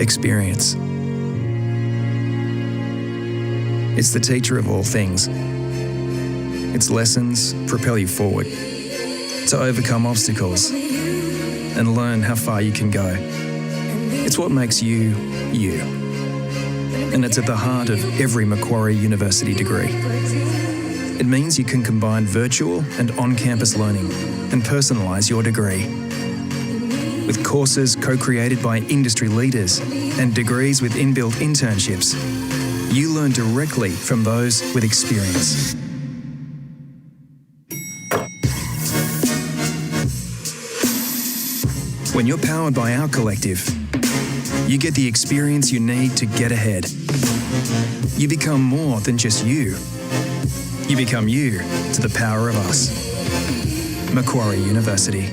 experience. It's the teacher of all things. Its lessons propel you forward to overcome obstacles and learn how far you can go. It's what makes you, you. And it's at the heart of every Macquarie University degree. It means you can combine virtual and on-campus learning and personalise your degree. With courses co-created by industry leaders and degrees with inbuilt internships, you learn directly from those with experience. When you're powered by our collective, you get the experience you need to get ahead. You become more than just you. You become you to the power of us. Macquarie University.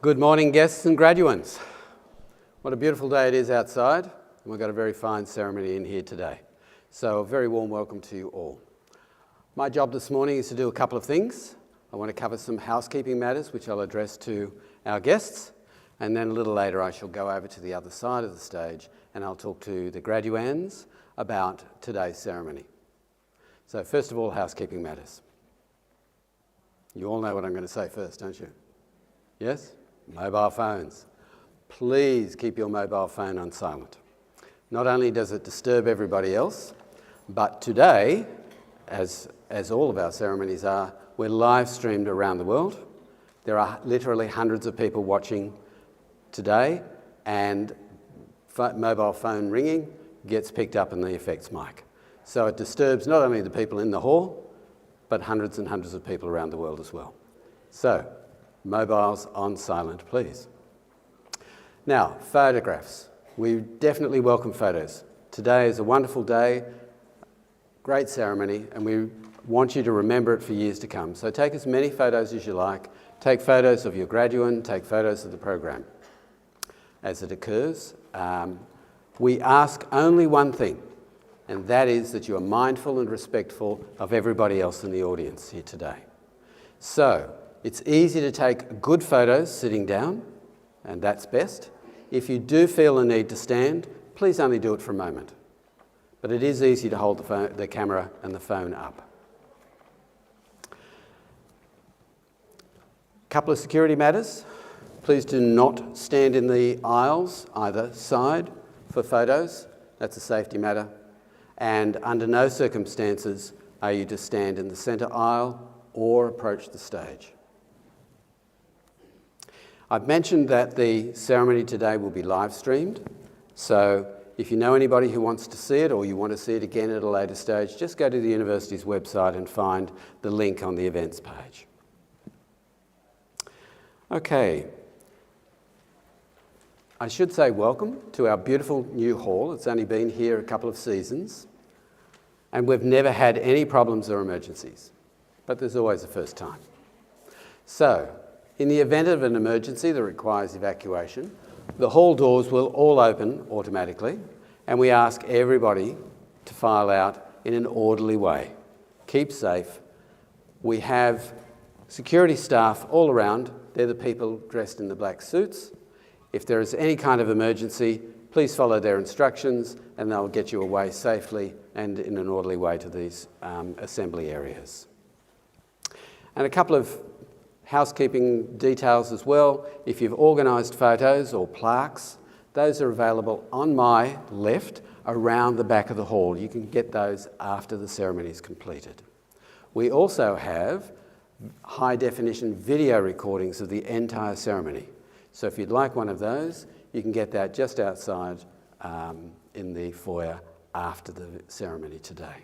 Good morning, guests and graduates. What a beautiful day it is outside, and we've got a very fine ceremony in here today. So a very warm welcome to you all. My job this morning is to do a couple of things. I want to cover some housekeeping matters, which I'll address to our guests, and then a little later I shall go over to the other side of the stage and I'll talk to the graduands about today's ceremony. So first of all, housekeeping matters. You all know what I'm going to say first, don't you? Yes? Mobile phones. Please keep your mobile phone on silent. Not only does it disturb everybody else, but today, as all of our ceremonies are, we're live streamed around the world. There are literally hundreds of people watching today, and mobile phone ringing gets picked up in the effects mic. So it disturbs not only the people in the hall, but hundreds and hundreds of people around the world as well. So, mobiles on silent, please. Now, photographs. We definitely welcome photos. Today is a wonderful day, great ceremony, and we want you to remember it for years to come. So take as many photos as you like. Take photos of your graduand, take photos of the program as it occurs. We ask only one thing, and that is that you are mindful and respectful of everybody else in the audience here today. So it's easy to take good photos sitting down, and that's best. If you do feel the need to stand, please only do it for a moment. But it is easy to hold the camera and the phone up. Couple of security matters. Please do not stand in the aisles either side for photos. That's a safety matter. And under no circumstances are you to stand in the centre aisle or approach the stage. I've mentioned that the ceremony today will be live streamed. So if you know anybody who wants to see it or you want to see it again at a later stage, just go to the university's website and find the link on the events page. Okay, I should say welcome to our beautiful new hall. It's only been here a couple of seasons, and we've never had any problems or emergencies, but there's always a first time. So, in the event of an emergency that requires evacuation, the hall doors will all open automatically, and we ask everybody to file out in an orderly way. Keep safe. We have security staff all around. They're the people dressed in the black suits. If there is any kind of emergency, please follow their instructions and they'll get you away safely and in an orderly way to these assembly areas. And a couple of housekeeping details as well. If you've organised photos or plaques, those are available on my left around the back of the hall. You can get those after the ceremony is completed. We also have high-definition video recordings of the entire ceremony. So if you'd like one of those, you can get that just outside in the foyer after the ceremony today.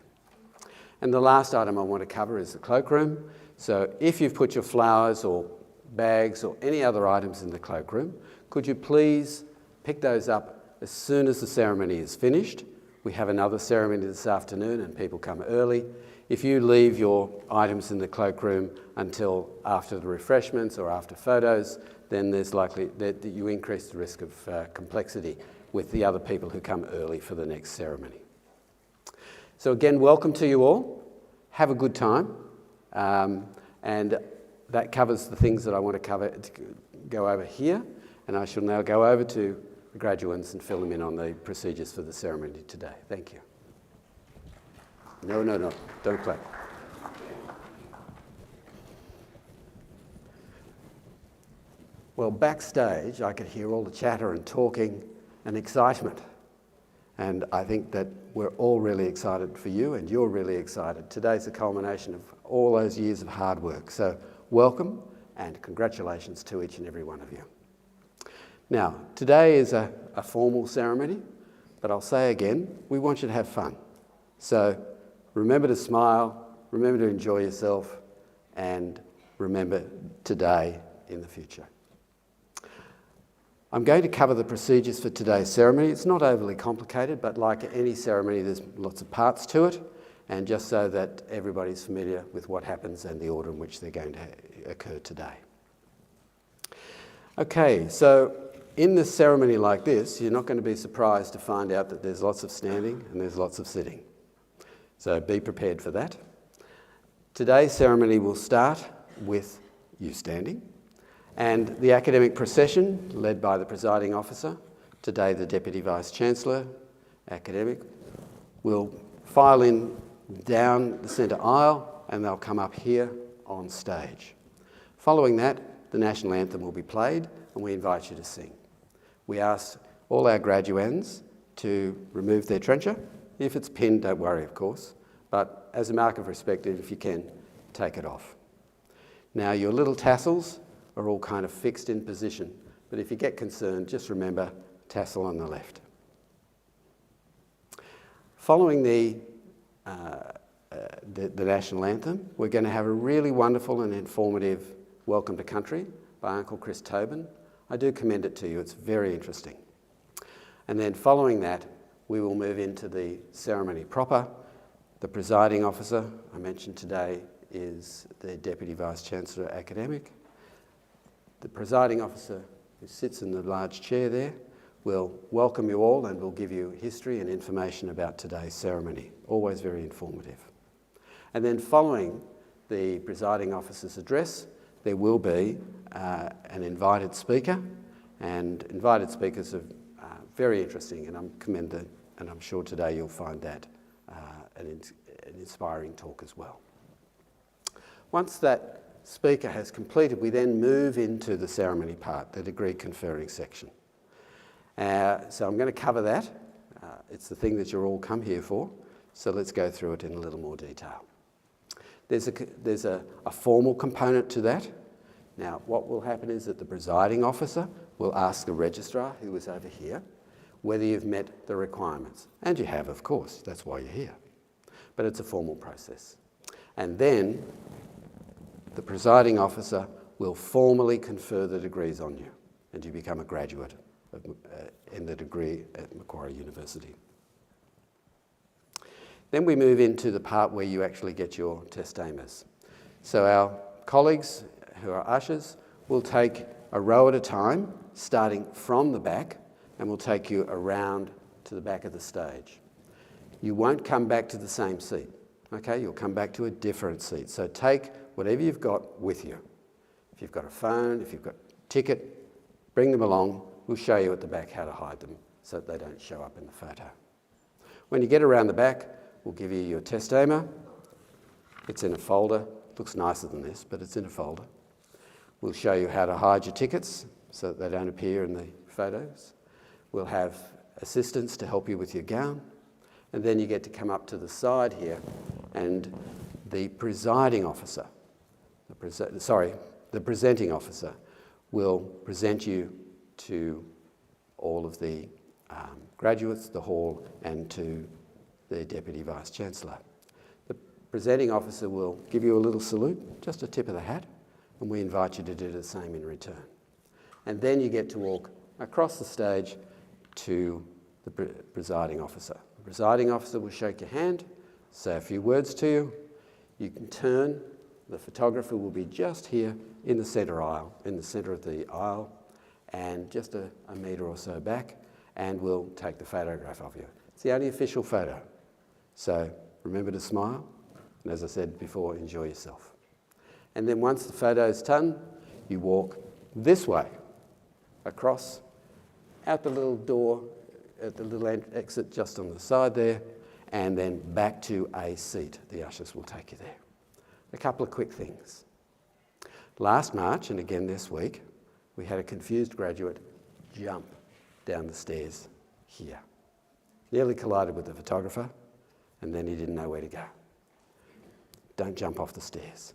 And the last item I want to cover is the cloakroom. So if you've put your flowers or bags or any other items in the cloakroom, could you please pick those up as soon as the ceremony is finished? We have another ceremony this afternoon and people come early. If you leave your items in the cloakroom until after the refreshments or after photos, then there's likely that you increase the risk of complexity with the other people who come early for the next ceremony. So again, welcome to you all. Have a good time. And that covers the things that I want to go over here. And I shall now go over to the graduates and fill them in on the procedures for the ceremony today. Thank you. No, don't clap. Well, backstage, I could hear all the chatter and talking and excitement. And I think that we're all really excited for you, and you're really excited. Today's the culmination of all those years of hard work. So welcome and congratulations to each and every one of you. Now, today is a formal ceremony, but I'll say again, we want you to have fun. So remember to smile, remember to enjoy yourself, and remember today in the future. I'm going to cover the procedures for today's ceremony. It's not overly complicated, but like any ceremony, there's lots of parts to it, and just so that everybody's familiar with what happens and the order in which they're going to occur today. Okay, so in this ceremony like this, you're not going to be surprised to find out that there's lots of standing and there's lots of sitting. So be prepared for that. Today's ceremony will start with you standing, and the academic procession, led by the presiding officer, today the Deputy Vice-Chancellor, academic, will file in down the centre aisle and they'll come up here on stage. Following that, the national anthem will be played and we invite you to sing. We ask all our graduands to remove their trencher. If it's pinned, don't worry, of course, but as a mark of respect, if you can, take it off. Now, your little tassels are all kind of fixed in position, but if you get concerned, just remember tassel on the left. Following the national anthem, we're going to have a really wonderful and informative Welcome to Country by Uncle Chris Tobin. I do commend it to you, it's very interesting. And then following that, we will move into the ceremony proper. The presiding officer, I mentioned today, is the Deputy Vice-Chancellor Academic. The presiding officer, who sits in the large chair there, will welcome you all and will give you history and information about today's ceremony. Always very informative. And then following the presiding officer's address, there will be an invited speaker, and invited speakers are very interesting, and I'm sure today you'll find that an inspiring talk as well. Once that speaker has completed, we then move into the ceremony part, the degree conferring section. So I'm going to cover that. It's the thing that you're all come here for, so let's go through it in a little more detail. There's a formal component to that. Now, what will happen is that the presiding officer will ask the registrar, who is over here, whether you've met the requirements. And you have, of course, that's why you're here. But it's a formal process. And then the presiding officer will formally confer the degrees on you, and you become a graduate in the degree at Macquarie University. Then we move into the part where you actually get your testamenters. So our colleagues who are ushers will take a row at a time, starting from the back, and will take you around to the back of the stage. You won't come back to the same seat, okay? You'll come back to a different seat. So take whatever you've got with you. If you've got a phone, if you've got a ticket, bring them along. We'll show you at the back how to hide them so that they don't show up in the photo. When you get around the back, we'll give you your testamer. It's in a folder. It looks nicer than this, but it's in a folder. We'll show you how to hide your tickets so that they don't appear in the photos. We'll have assistants to help you with your gown. And then you get to come up to the side here, and the presiding officer, the presenting officer will present you to all of the graduates, the hall, and to the Deputy Vice-Chancellor. The presenting officer will give you a little salute, just a tip of the hat, and we invite you to do the same in return. And then you get to walk across the stage to the presiding officer. The presiding officer will shake your hand, say a few words to you. You can turn. The photographer will be just here in the centre aisle, in the centre of the aisle, and just a metre or so back, and we'll take the photograph of you. It's the only official photo. So remember to smile, and as I said before, enjoy yourself. And then once the photo's done, you walk this way, across, out the little door, at the little exit just on the side there, and then back to a seat. The ushers will take you there. A couple of quick things. Last March, and again this week, we had a confused graduate jump down the stairs here. Nearly collided with the photographer, and then he didn't know where to go. Don't jump off the stairs.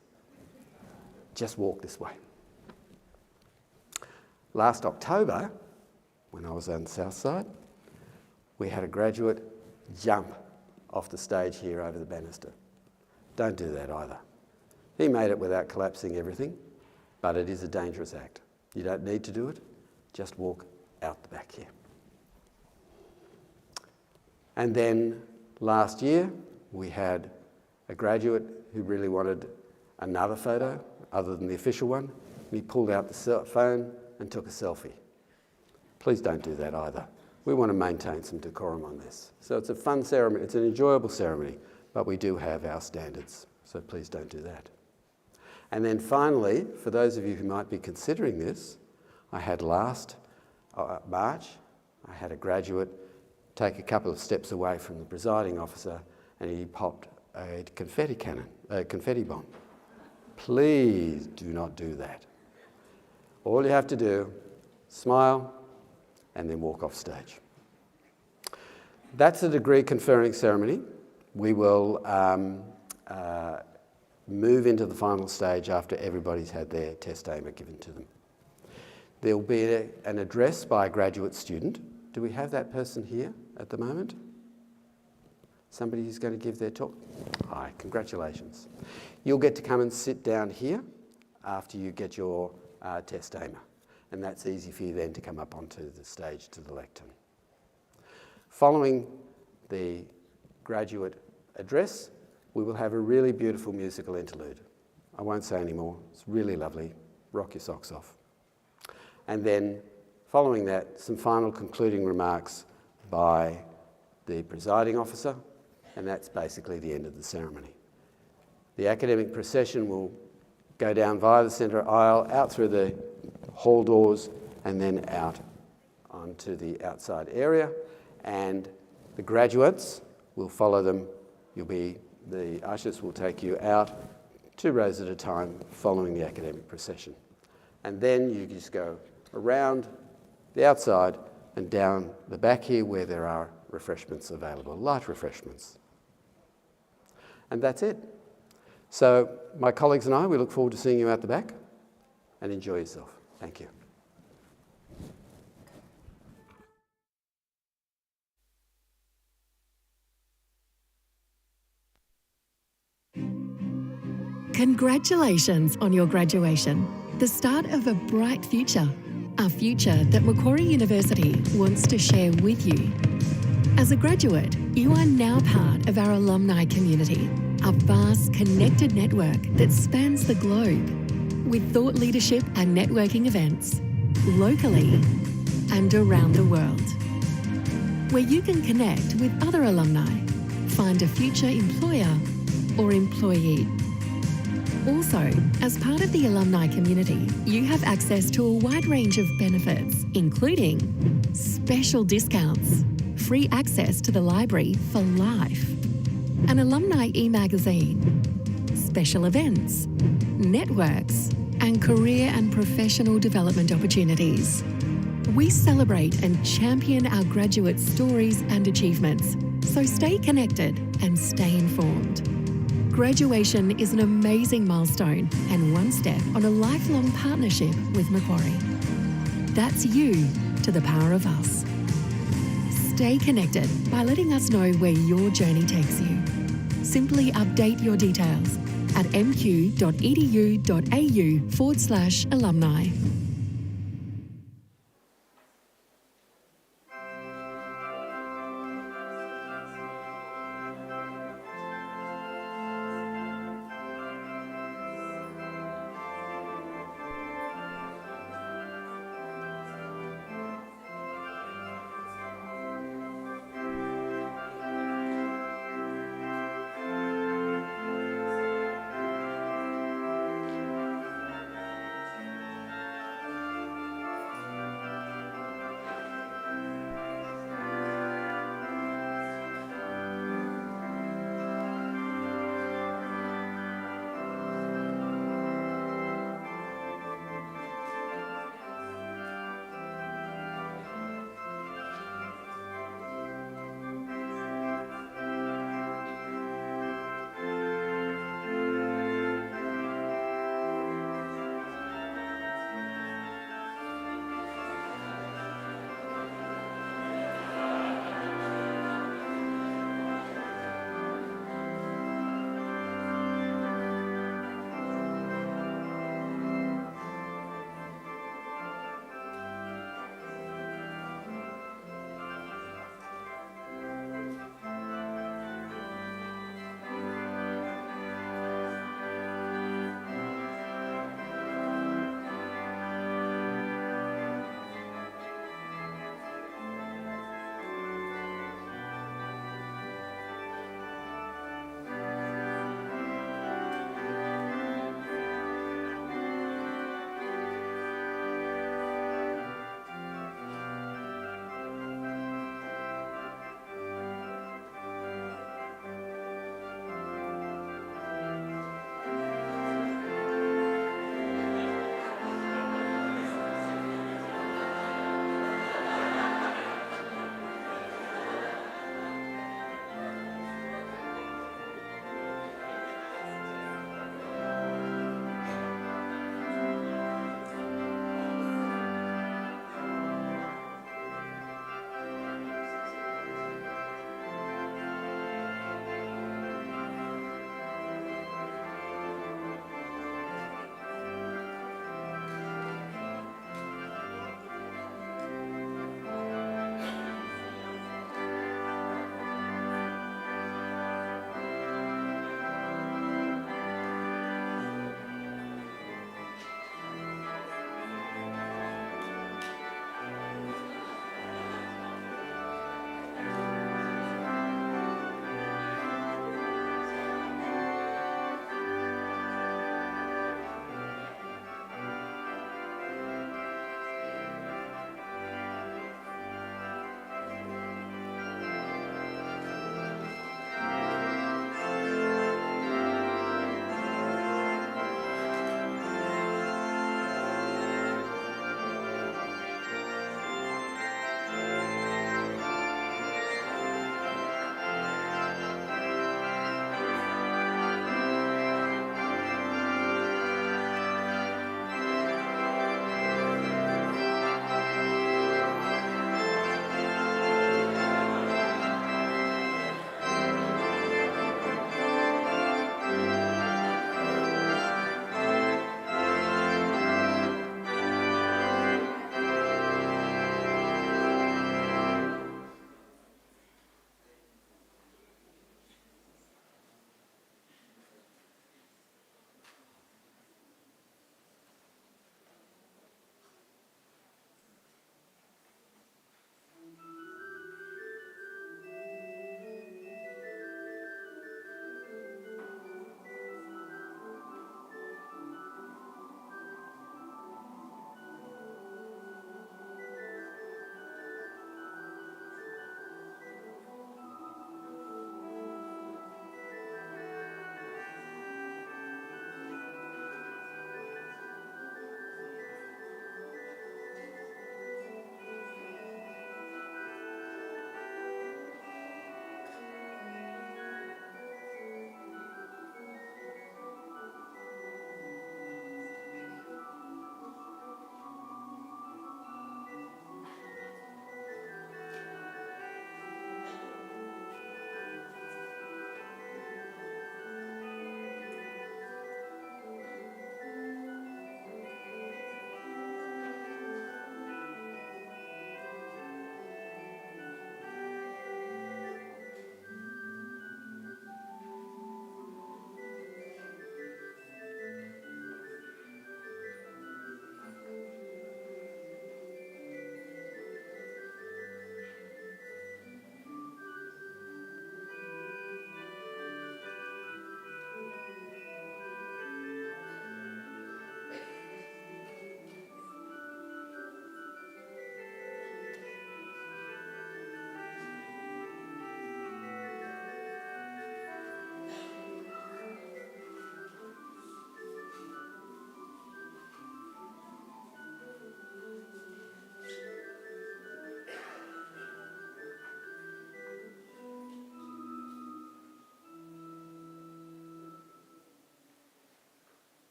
Just walk this way. Last October, when I was on the south side, we had a graduate jump off the stage here over the banister. Don't do that either. He made it without collapsing everything, but it is a dangerous act. You don't need to do it, just walk out the back here. And then last year, we had a graduate who really wanted another photo other than the official one, and he pulled out the phone and took a selfie. Please don't do that either. We want to maintain some decorum on this. So it's a fun ceremony, it's an enjoyable ceremony, but we do have our standards, so please don't do that. And then finally, for those of you who might be considering this, I had last March, I had a graduate take a couple of steps away from the presiding officer and he popped a confetti bomb. Please do not do that. All you have to do, smile and then walk off stage. That's the degree conferring ceremony. We will move into the final stage after everybody's had their testamen given to them. There will be an address by a graduate student. Do we have that person here at the moment? Somebody who's going to give their talk? Hi, congratulations. You'll get to come and sit down here after you get your testamen, and that's easy for you then to come up onto the stage to the lectern. Following the graduate address, we will have a really beautiful musical interlude. I won't say any more. It's really lovely. Rock your socks off. And then following that, some final concluding remarks by the presiding officer, and that's basically the end of the ceremony. The academic procession will go down via the centre aisle, out through the hall doors, and then out onto the outside area, and the graduates will follow them. The ushers will take you out 2 rows at a time following the academic procession. And then you just go around the outside and down the back here where there are refreshments available, light refreshments. And that's it. So my colleagues and I, we look forward to seeing you out the back, and enjoy yourself. Thank you. Congratulations on your graduation, the start of a bright future, a future that Macquarie University wants to share with you. As a graduate, you are now part of our alumni community, a vast connected network that spans the globe, with thought leadership and networking events, locally and around the world, where you can connect with other alumni, find a future employer or employee. Also, as part of the alumni community, you have access to a wide range of benefits, including special discounts, free access to the library for life, an alumni e-magazine, special events, networks, and career and professional development opportunities. We celebrate and champion our graduate stories and achievements, so stay connected and stay informed. Graduation is an amazing milestone and one step on a lifelong partnership with Macquarie. That's you to the power of us. Stay connected by letting us know where your journey takes you. Simply update your details at mq.edu.au/alumni.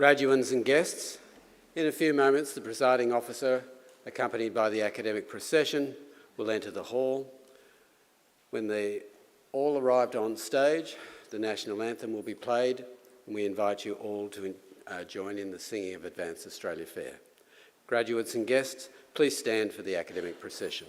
Graduands and guests, in a few moments the presiding officer, accompanied by the academic procession, will enter the hall. When they all arrived on stage, the national anthem will be played, and we invite you all to join in the singing of Advanced Australia Fair. Graduates and guests, please stand for the academic procession.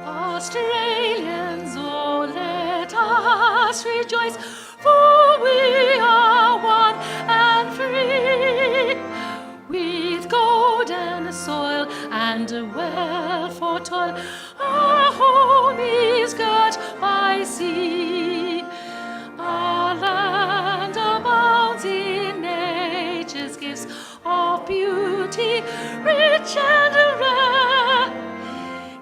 Australians, oh, let us rejoice, for we are one and free. With golden soil and wealth for toil, our home is girt by sea. Our land abounds in nature's gifts of beauty, rich and rare.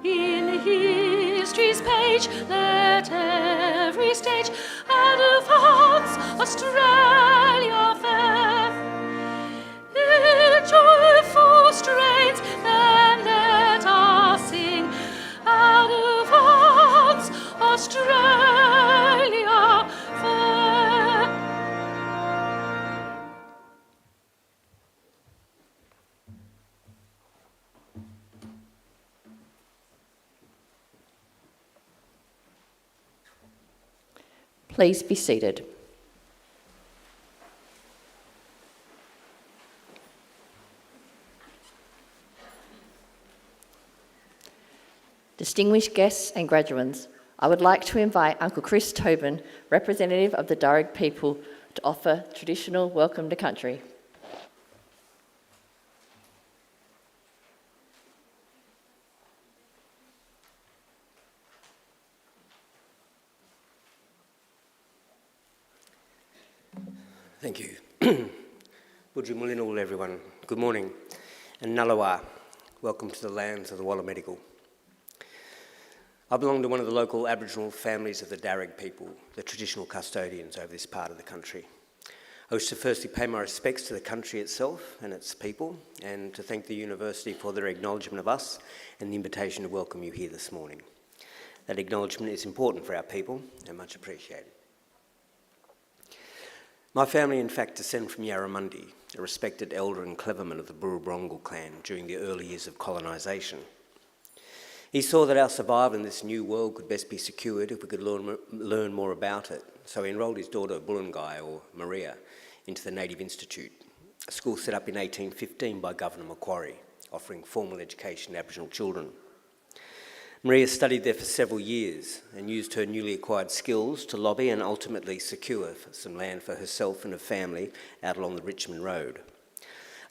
In history's page, let every stage advance Australia fair. In joyful strains, then let us sing, advance Australia fair. Please be seated. Distinguished guests and graduates, I would like to invite Uncle Chris Tobin, representative of the Darug people, to offer traditional welcome to country. Thank you. Budju Mulinul, everyone. Good morning. And Nalawa, welcome to the lands of the Wallamedical. I belong to one of the local Aboriginal families of the Darug people, the traditional custodians over this part of the country. I wish to firstly pay my respects to the country itself and its people, and to thank the university for their acknowledgement of us and the invitation to welcome you here this morning. That acknowledgement is important for our people and much appreciated. My family, in fact, descend from Yarramundi, a respected elder and cleverman of the Burrabrongal clan during the early years of colonisation. He saw that our survival in this new world could best be secured if we could learn more about it, so he enrolled his daughter, Bullangai, or Maria, into the Native Institute, a school set up in 1815 by Governor Macquarie, offering formal education to Aboriginal children. Maria studied there for several years and used her newly acquired skills to lobby and ultimately secure some land for herself and her family out along the Richmond Road.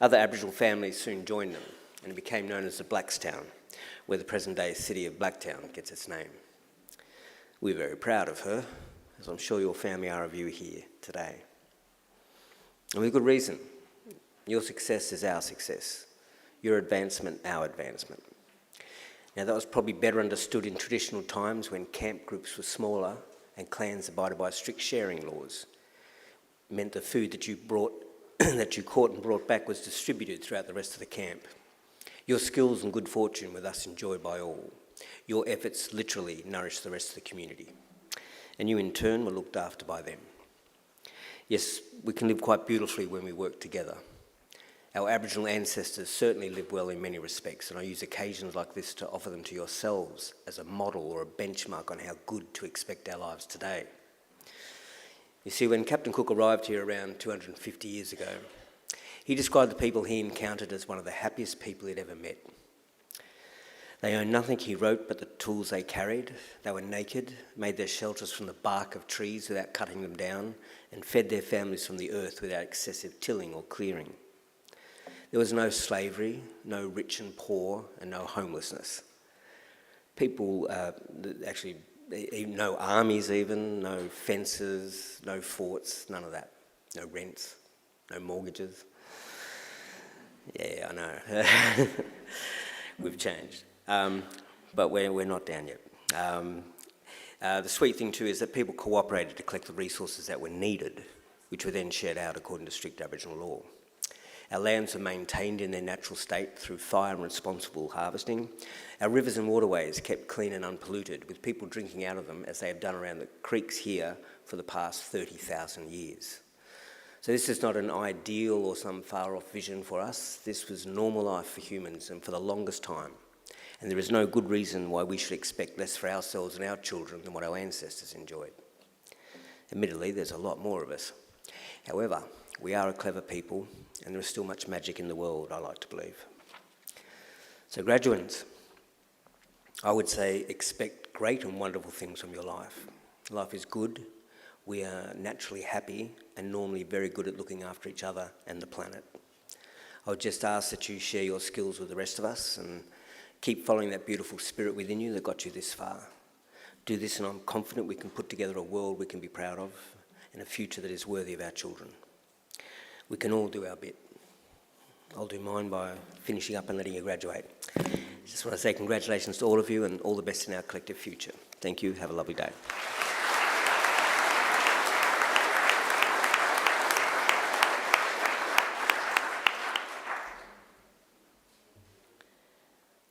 Other Aboriginal families soon joined them, and it became known as the Blackstown, where the present-day city of Blacktown gets its name. We're very proud of her, as I'm sure your family are of you here today. And with good reason. Your success is our success. Your advancement, our advancement. Now, that was probably better understood in traditional times when camp groups were smaller and clans abided by strict sharing laws. It meant the food that you that you caught and brought back was distributed throughout the rest of the camp. Your skills and good fortune were thus enjoyed by all. Your efforts literally nourished the rest of the community. And you in turn were looked after by them. Yes, we can live quite beautifully when we work together. Our Aboriginal ancestors certainly lived well in many respects, and I use occasions like this to offer them to yourselves as a model or a benchmark on how good to expect our lives today. You see, when Captain Cook arrived here around 250 years ago, he described the people he encountered as one of the happiest people he'd ever met. They owned nothing, he wrote, but the tools they carried. They were naked, made their shelters from the bark of trees without cutting them down, and fed their families from the earth without excessive tilling or clearing. There was no slavery, no rich and poor, and no homelessness. People, actually, no armies even, no fences, no forts, none of that. No rents, no mortgages. Yeah, I know. We've changed. But we're not down yet. The sweet thing too is that people cooperated to collect the resources that were needed, which were then shared out according to strict Aboriginal law. Our lands were maintained in their natural state through fire and responsible harvesting. Our rivers and waterways kept clean and unpolluted, with people drinking out of them as they have done around the creeks here for the past 30,000 years. So this is not an ideal or some far-off vision for us. This was normal life for humans and for the longest time. And there is no good reason why we should expect less for ourselves and our children than what our ancestors enjoyed. Admittedly, there's a lot more of us. However, we are a clever people, and there is still much magic in the world, I like to believe. So graduates, I would say expect great and wonderful things from your life. Life is good, we are naturally happy, and normally very good at looking after each other and the planet. I would just ask that you share your skills with the rest of us and keep following that beautiful spirit within you that got you this far. Do this and I'm confident we can put together a world we can be proud of and a future that is worthy of our children. We can all do our bit. I'll do mine by finishing up and letting you graduate. Just want to say congratulations to all of you and all the best in our collective future. Thank you. Have a lovely day.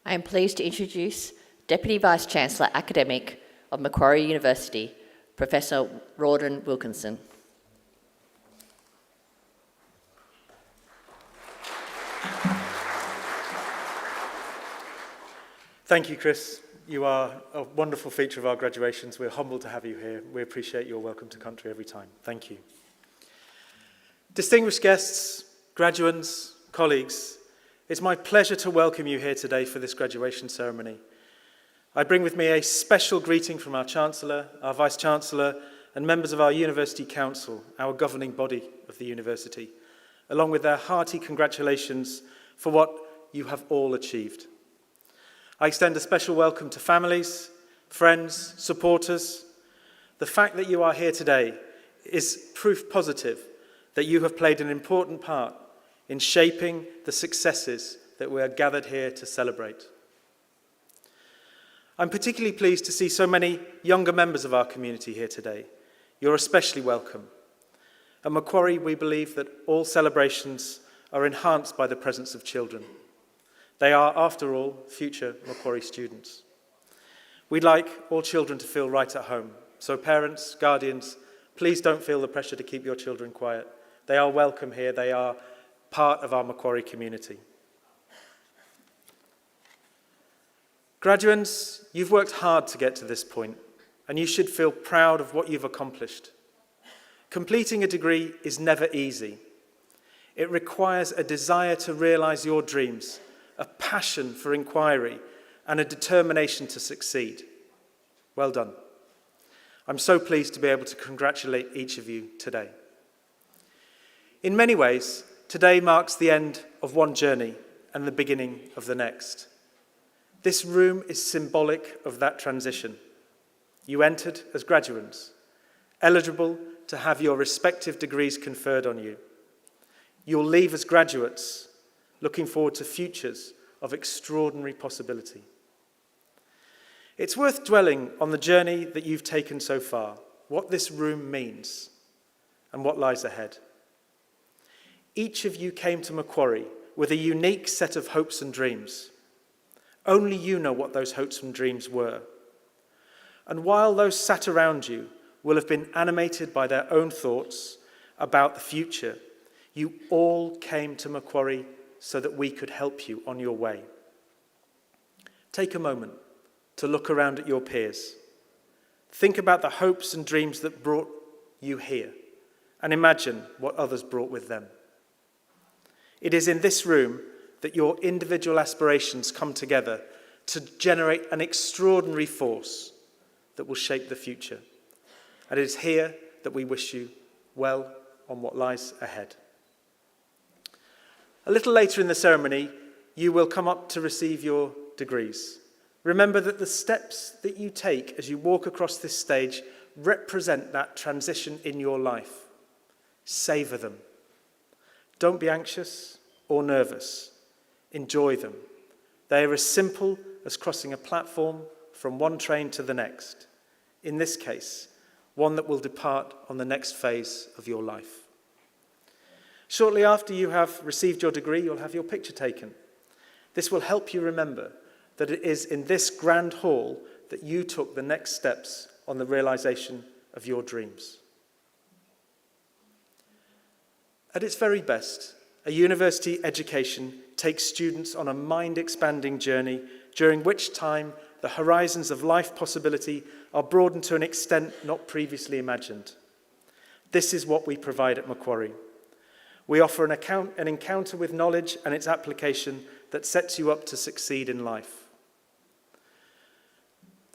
I am pleased to introduce Deputy Vice-Chancellor Academic of Macquarie University, Professor Rawdon Wilkinson. Thank you, Chris. You are a wonderful feature of our graduations. We're humbled to have you here. We appreciate your welcome to country every time. Thank you. Distinguished guests, graduands, colleagues, it's my pleasure to welcome you here today for this graduation ceremony. I bring with me a special greeting from our Chancellor, our Vice-Chancellor, and members of our University Council, our governing body of the university, along with their hearty congratulations for what you have all achieved. I extend a special welcome to families, friends, supporters. The fact that you are here today is proof positive that you have played an important part in shaping the successes that we are gathered here to celebrate. I'm particularly pleased to see so many younger members of our community here today. You're especially welcome. At Macquarie, we believe that all celebrations are enhanced by the presence of children. They are, after all, future Macquarie students. We'd like all children to feel right at home. So parents, guardians, please don't feel the pressure to keep your children quiet. They are welcome here. They are part of our Macquarie community. Graduates, you've worked hard to get to this point, and you should feel proud of what you've accomplished. Completing a degree is never easy. It requires a desire to realise your dreams, a passion for inquiry, and a determination to succeed. Well done. I'm so pleased to be able to congratulate each of you today. In many ways, today marks the end of one journey and the beginning of the next. This room is symbolic of that transition. You entered as graduates, eligible to have your respective degrees conferred on you. You'll leave as graduates looking forward to futures of extraordinary possibility. It's worth dwelling on the journey that you've taken so far, what this room means, and what lies ahead. Each of you came to Macquarie with a unique set of hopes and dreams. Only you know what those hopes and dreams were. And while those sat around you will have been animated by their own thoughts about the future, you all came to Macquarie so that we could help you on your way. Take a moment to look around at your peers. Think about the hopes and dreams that brought you here, and imagine what others brought with them. It is in this room that your individual aspirations come together to generate an extraordinary force that will shape the future. And it is here that we wish you well on what lies ahead. A little later in the ceremony, you will come up to receive your degrees. Remember that the steps that you take as you walk across this stage represent that transition in your life. Savour them. Don't be anxious or nervous. Enjoy them. They are as simple as crossing a platform from one train to the next. In this case, one that will depart on the next phase of your life. Shortly after you have received your degree, you'll have your picture taken. This will help you remember that it is in this grand hall that you took the next steps on the realization of your dreams. At its very best, a university education takes students on a mind-expanding journey during which time the horizons of life possibility are broadened to an extent not previously imagined. This is what we provide at Macquarie. We offer an encounter with knowledge and its application that sets you up to succeed in life.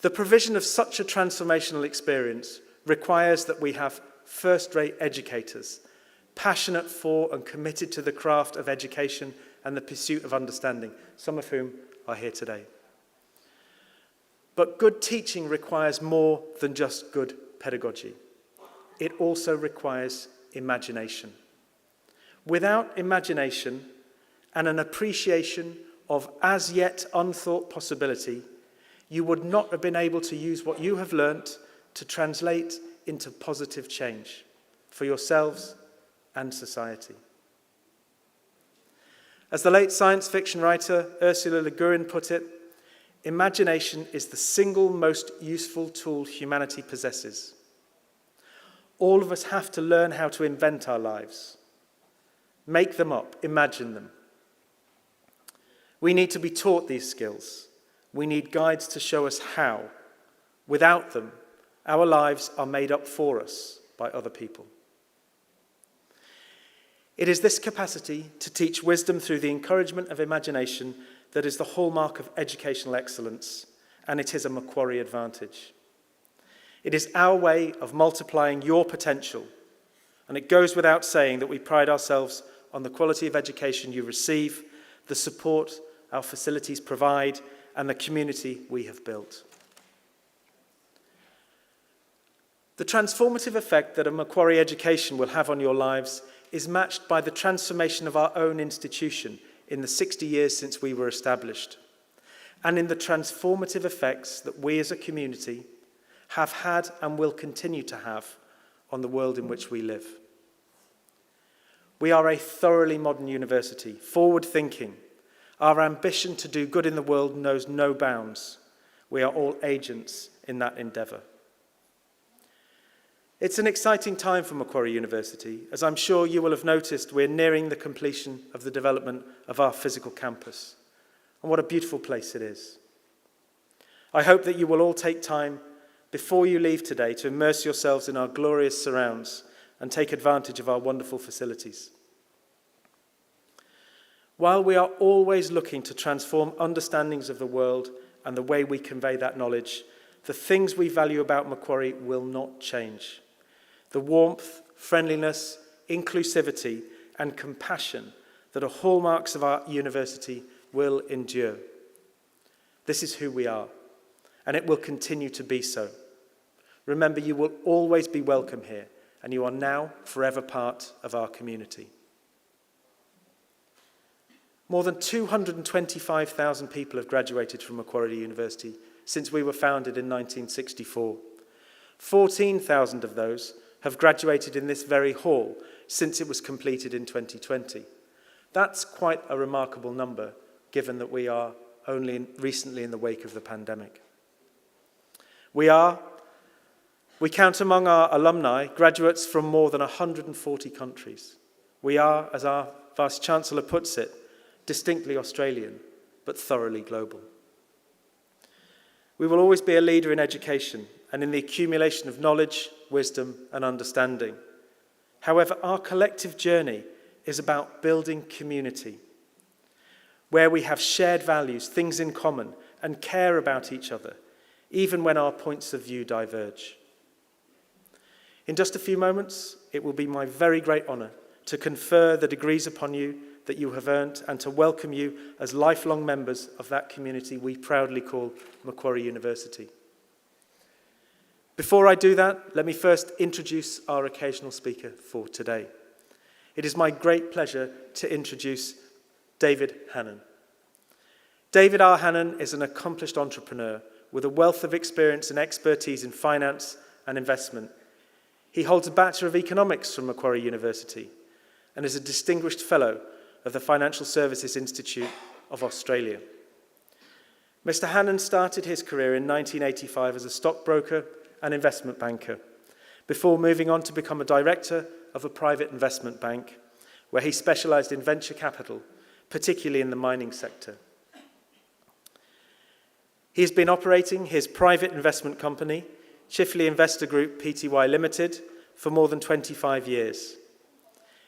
The provision of such a transformational experience requires that we have first-rate educators, passionate for and committed to the craft of education and the pursuit of understanding, some of whom are here today. But good teaching requires more than just good pedagogy. It also requires imagination. Without imagination and an appreciation of as yet unthought possibility, you would not have been able to use what you have learnt to translate into positive change for yourselves and society. As the late science fiction writer Ursula Le Guin put it, imagination is the single most useful tool humanity possesses. All of us have to learn how to invent our lives. Make them up, imagine them. We need to be taught these skills. We need guides to show us how. Without them, our lives are made up for us by other people. It is this capacity to teach wisdom through the encouragement of imagination that is the hallmark of educational excellence, and it is a Macquarie advantage. It is our way of multiplying your potential, and it goes without saying that we pride ourselves on the quality of education you receive, the support our facilities provide, and the community we have built. The transformative effect that a Macquarie education will have on your lives is matched by the transformation of our own institution in the 60 years since we were established, and in the transformative effects that we as a community have had and will continue to have on the world in which we live. We are a thoroughly modern university, forward-thinking. Our ambition to do good in the world knows no bounds. We are all agents in that endeavour. It's an exciting time for Macquarie University. As I'm sure you will have noticed, we're nearing the completion of the development of our physical campus. And what a beautiful place it is. I hope that you will all take time before you leave today to immerse yourselves in our glorious surrounds and take advantage of our wonderful facilities. While we are always looking to transform understandings of the world and the way we convey that knowledge, the things we value about Macquarie will not change. The warmth, friendliness, inclusivity, and compassion that are hallmarks of our university will endure. This is who we are, and it will continue to be so. Remember, you will always be welcome here, and you are now forever part of our community. More than 225,000 people have graduated from Macquarie University since we were founded in 1964. 14,000 of those have graduated in this very hall since it was completed in 2020. That's quite a remarkable number, given that we are only recently in the wake of the pandemic. We count among our alumni graduates from more than 140 countries. We are, as our Vice-Chancellor puts it, distinctly Australian, but thoroughly global. We will always be a leader in education and in the accumulation of knowledge, wisdom, and understanding. However, our collective journey is about building community, where we have shared values, things in common, and care about each other, even when our points of view diverge. In just a few moments, it will be my very great honour to confer the degrees upon you that you have earned and to welcome you as lifelong members of that community we proudly call Macquarie University. Before I do that, let me first introduce our occasional speaker for today. It is my great pleasure to introduce David Hannan. David R. Hannan is an accomplished entrepreneur with a wealth of experience and expertise in finance and investment. He holds a Bachelor of Economics from Macquarie University and is a distinguished fellow of the Financial Services Institute of Australia. Mr. Hannan started his career in 1985 as a stockbroker and investment banker, before moving on to become a director of a private investment bank, where he specialised in venture capital, particularly in the mining sector. He has been operating his private investment company, Chifley Investor Group Pty Limited, for more than 25 years.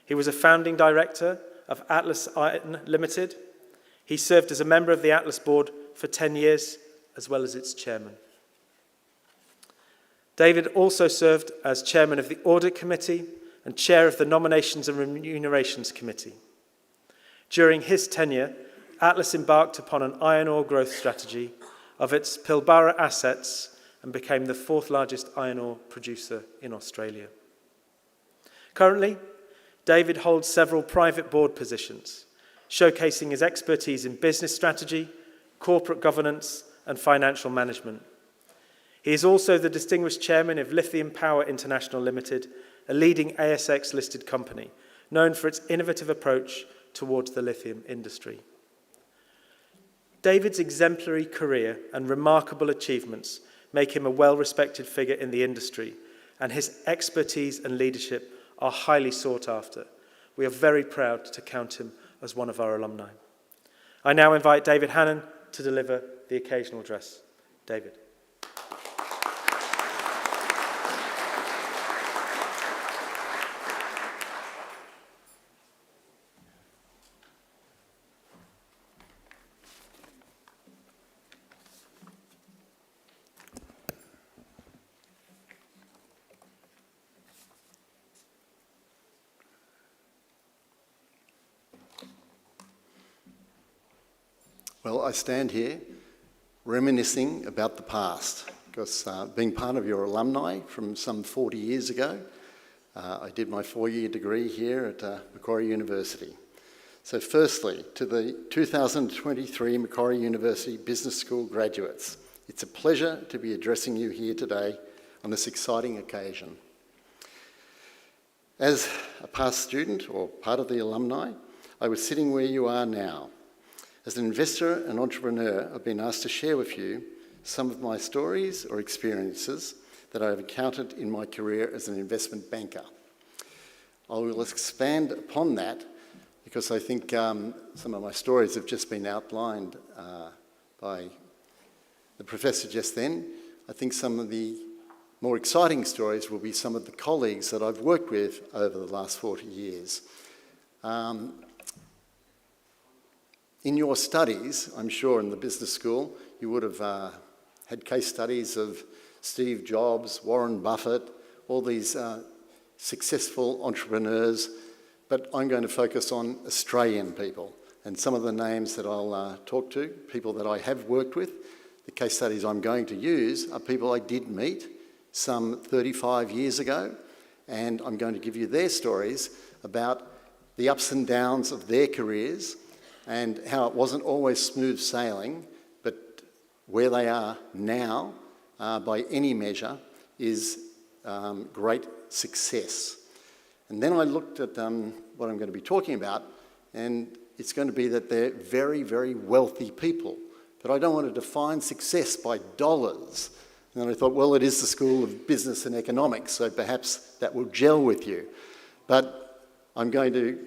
He was a founding director of Atlas Iron Limited. He served as a member of the Atlas board for 10 years, as well as its chairman. David also served as chairman of the Audit Committee and chair of the Nominations and Remunerations Committee. During his tenure, Atlas embarked upon an iron ore growth strategy of its Pilbara assets and became the fourth largest iron ore producer in Australia. Currently, David holds several private board positions, showcasing his expertise in business strategy, corporate governance, and financial management. He is also the distinguished chairman of Lithium Power International Limited, a leading ASX-listed company, known for its innovative approach towards the lithium industry. David's exemplary career and remarkable achievements make him a well-respected figure in the industry, and his expertise and leadership are highly sought after. We are very proud to count him as one of our alumni. I now invite David Hannan to deliver the occasional address. David. Well, I stand here reminiscing about the past because being part of your alumni from some 40 years ago, I did my 4-year degree here at Macquarie University. So firstly, to the 2023 Macquarie University Business School graduates, it's a pleasure to be addressing you here today on this exciting occasion. As a past student or part of the alumni, I was sitting where you are now. As an investor and entrepreneur, I've been asked to share with you some of my stories or experiences that I have encountered in my career as an investment banker. I will expand upon that because I think some of my stories have just been outlined by the professor just then. I think some of the more exciting stories will be some of the colleagues that I've worked with over the last 40 years. In your studies, I'm sure in the business school, you would have had case studies of Steve Jobs, Warren Buffett, all these successful entrepreneurs, but I'm going to focus on Australian people. And some of the names that I'll talk to, people that I have worked with, the case studies I'm going to use are people I did meet some 35 years ago, and I'm going to give you their stories about the ups and downs of their careers and how it wasn't always smooth sailing, but where they are now, by any measure, is great success. And then I looked at what I'm going to be talking about, and it's going to be that they're very, very wealthy people. But I don't want to define success by dollars. And then I thought, well, it is the School of Business and Economics, so perhaps that will gel with you. But I'm going to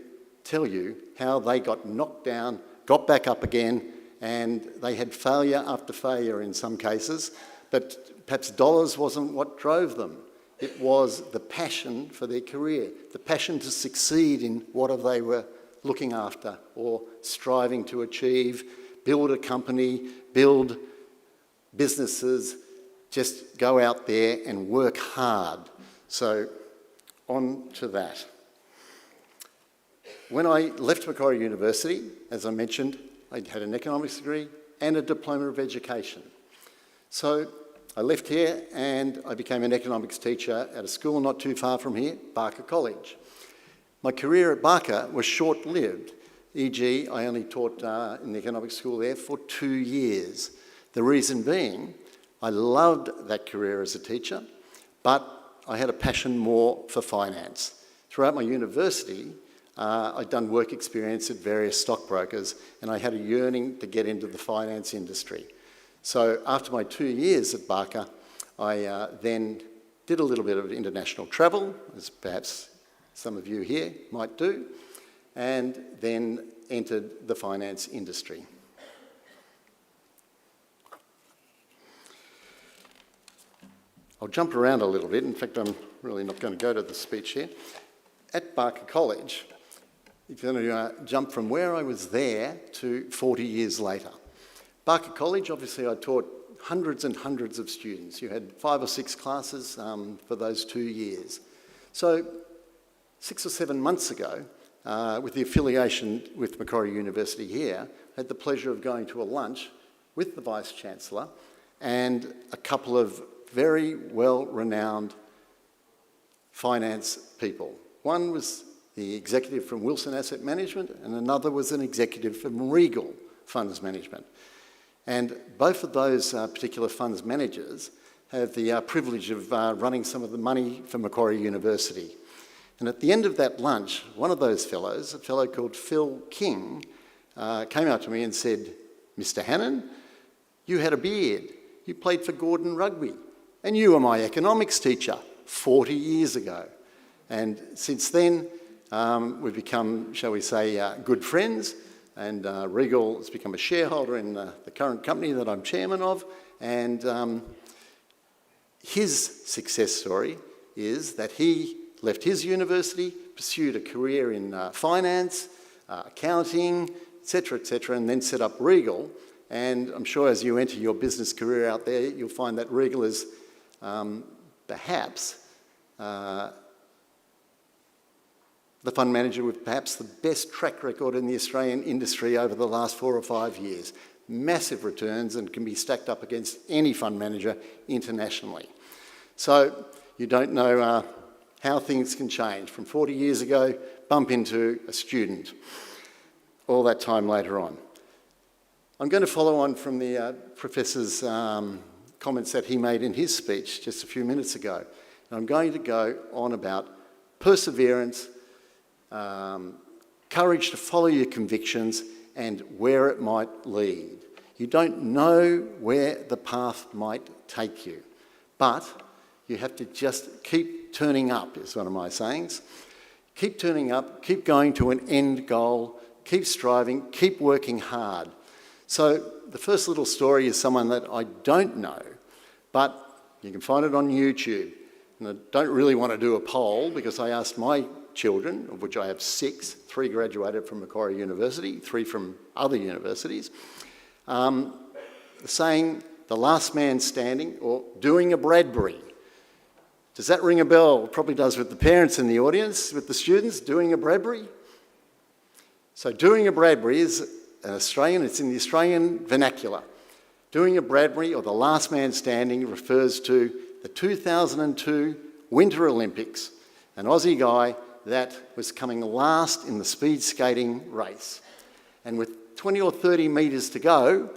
tell you how they got knocked down, got back up again, and they had failure after failure in some cases, but perhaps dollars wasn't what drove them. It was the passion for their career, the passion to succeed in whatever they were looking after or striving to achieve, build a company, build businesses, just go out there and work hard. So on to that. When I left Macquarie University, as I mentioned, I had an economics degree and a diploma of education. So I left here and I became an economics teacher at a school not too far from here, Barker College. My career at Barker was short-lived, e.g. I only taught in the economics school there for 2 years. The reason being, I loved that career as a teacher, but I had a passion more for finance. Throughout my university, I'd done work experience at various stockbrokers, and I had a yearning to get into the finance industry. So after my 2 years at Barker, I then did a little bit of international travel, as perhaps some of you here might do, and then entered the finance industry. I'll jump around a little bit. In fact, I'm really not going to go to the speech here. At Barker College, you're going to jump from where I was there to 40 years later. Barker College, obviously I taught hundreds and hundreds of students. You had 5 or 6 classes for those 2 years. So 6 or 7 months ago, with the affiliation with Macquarie University here, I had the pleasure of going to a lunch with the Vice-Chancellor and a couple of very well-renowned finance people. One was the executive from Wilson Asset Management and another was an executive from Regal Funds Management. And both of those particular funds managers have the privilege of running some of the money for Macquarie University. And at the end of that lunch, one of those fellows, a fellow called Phil King, came up to me and said, "Mr. Hannon, you had a beard. You played for Gordon Rugby. And you were my economics teacher 40 years ago." And since then, we've become, shall we say, good friends. And Regal has become a shareholder in the current company that I'm chairman of. And his success story is that he left his university, pursued a career in finance, accounting, etc., and then set up Regal. And I'm sure as you enter your business career out there, you'll find that Regal is perhaps the fund manager with perhaps the best track record in the Australian industry over the last 4 or 5 years. Massive returns and can be stacked up against any fund manager internationally. So you don't know how things can change. From 40 years ago, bump into a student, all that time later on. I'm going to follow on from the Professor's comments that he made in his speech just a few minutes ago. And I'm going to go on about perseverance, courage to follow your convictions and where it might lead. You don't know where the path might take you, but you have to just keep turning up, is one of my sayings. Keep turning up, keep going to an end goal, keep striving, keep working hard. So the first little story is someone that I don't know, but you can find it on YouTube. And I don't really want to do a poll because I asked my children, of which I have 6, 3 graduated from Macquarie University, 3 from other universities, saying the last man standing or doing a Bradbury. Does that ring a bell? It probably does with the parents in the audience, with the students, doing a Bradbury. So doing a Bradbury is an Australian, it's in the Australian vernacular. Doing a Bradbury or the last man standing refers to the 2002 Winter Olympics, an Aussie guy that was coming last in the speed skating race. And with 20 or 30 metres to go,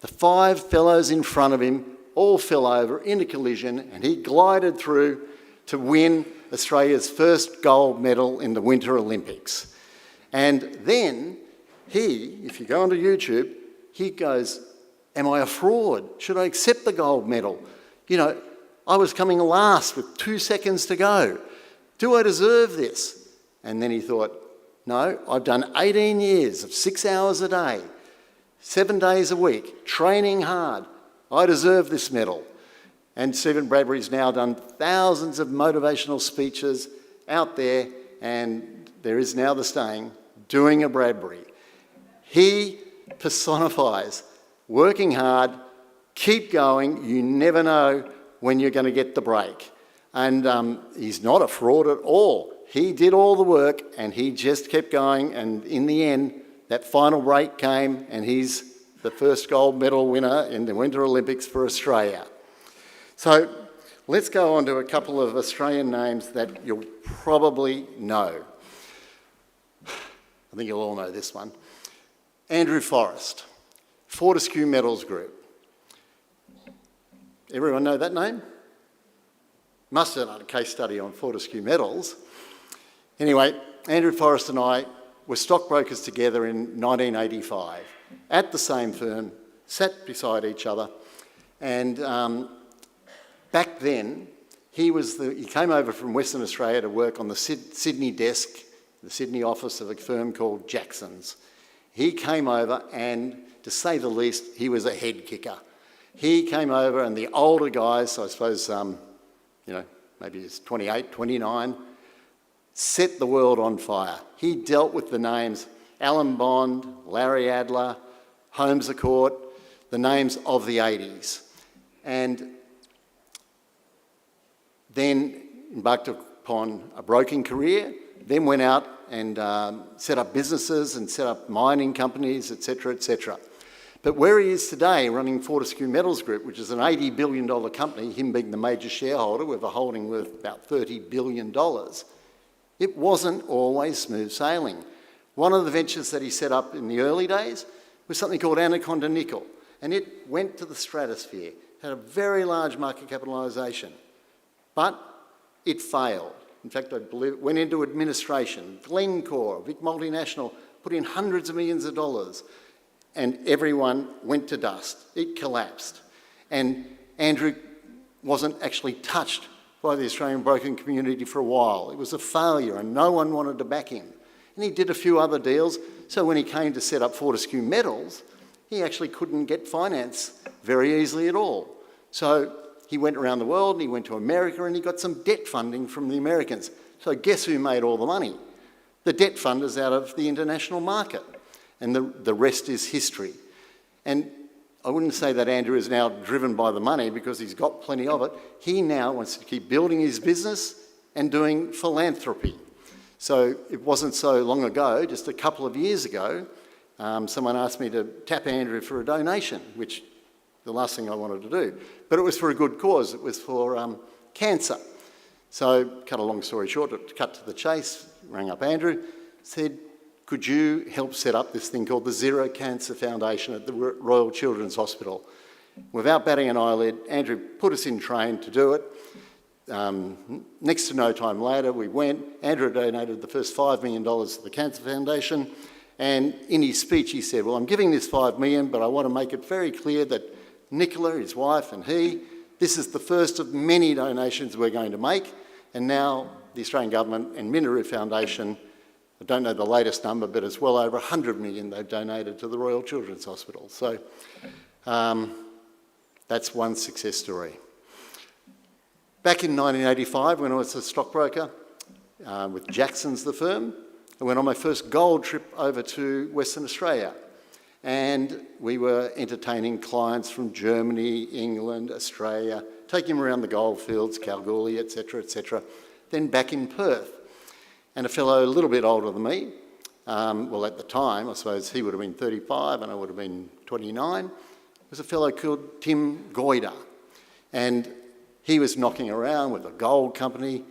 the 5 fellows in front of him all fell over in a collision, and he glided through to win Australia's first gold medal in the Winter Olympics. And then he, if you go onto YouTube, he goes, am I a fraud? Should I accept the gold medal? You know, I was coming last with 2 seconds to go. Do I deserve this? And then he thought, no, I've done 18 years of 6 hours a day, 7 days a week, training hard. I deserve this medal. And Stephen Bradbury's now done thousands of motivational speeches out there, and there is now the saying, doing a Bradbury. He personifies working hard, keep going, you never know when you're going to get the break. And he's not a fraud at all. He did all the work and he just kept going, and in the end, that final break came and he's the first gold medal winner in the Winter Olympics for Australia. So let's go on to a couple of Australian names that you'll probably know. I think you'll all know this one. Andrew Forrest, Fortescue Metals Group. Everyone know that name? Must have done a case study on Fortescue Metals. Anyway, Andrew Forrest and I were stockbrokers together in 1985 at the same firm, sat beside each other, and back then he came over from Western Australia to work on the Sydney desk, the Sydney office of a firm called Jackson's. He came over and, to say the least, he was a head kicker. He came over and the older guys, I suppose, maybe he's 28, 29, set the world on fire. He dealt with the names Alan Bond, Larry Adler, Holmes a Court, the names of the 80s. And then embarked upon a broking career, then went out and set up businesses and set up mining companies, etc., etc. But where he is today, running Fortescue Metals Group, which is an $80 billion company, him being the major shareholder with a holding worth about $30 billion, it wasn't always smooth sailing. One of the ventures that he set up in the early days was something called Anaconda Nickel, and it went to the stratosphere, had a very large market capitalisation, but it failed. In fact, I believe it went into administration. Glencore, a big multinational, put in hundreds of millions of dollars, and everyone went to dust. It collapsed. And Andrew wasn't actually touched by the Australian broking community for a while. It was a failure and no one wanted to back him. And he did a few other deals, so when he came to set up Fortescue Metals, he actually couldn't get finance very easily at all. So he went around the world and he went to America and he got some debt funding from the Americans. So guess who made all the money? The debt funders out of the international market. And the rest is history. And I wouldn't say that Andrew is now driven by the money because he's got plenty of it. He now wants to keep building his business and doing philanthropy. So it wasn't so long ago, just a couple of years ago, someone asked me to tap Andrew for a donation, which the last thing I wanted to do. But it was for a good cause. It was for cancer. So, cut a long story short, to cut to the chase, rang up Andrew, said, could you help set up this thing called the Zero Cancer Foundation at the Royal Children's Hospital? Without batting an eyelid, Andrew put us in train to do it. Next to no time later, we went. Andrew donated the first $5 million to the Cancer Foundation. And in his speech, he said, well, I'm giving this $5 million, but I want to make it very clear that Nicola, his wife, and this is the first of many donations we're going to make. And now the Australian Government and Miniru Foundation, I don't know the latest number, but it's well over 100 million they've donated to the Royal Children's Hospital. So that's one success story. Back in 1985, when I was a stockbroker with Jackson's, the firm, I went on my first gold trip over to Western Australia. And we were entertaining clients from Germany, England, Australia, taking them around the goldfields, Kalgoorlie, etc., etc. Then back in Perth. And a fellow a little bit older than me, well, at the time, I suppose he would have been 35 and I would have been 29, was a fellow called Tim Goyder. And he was knocking around with a gold company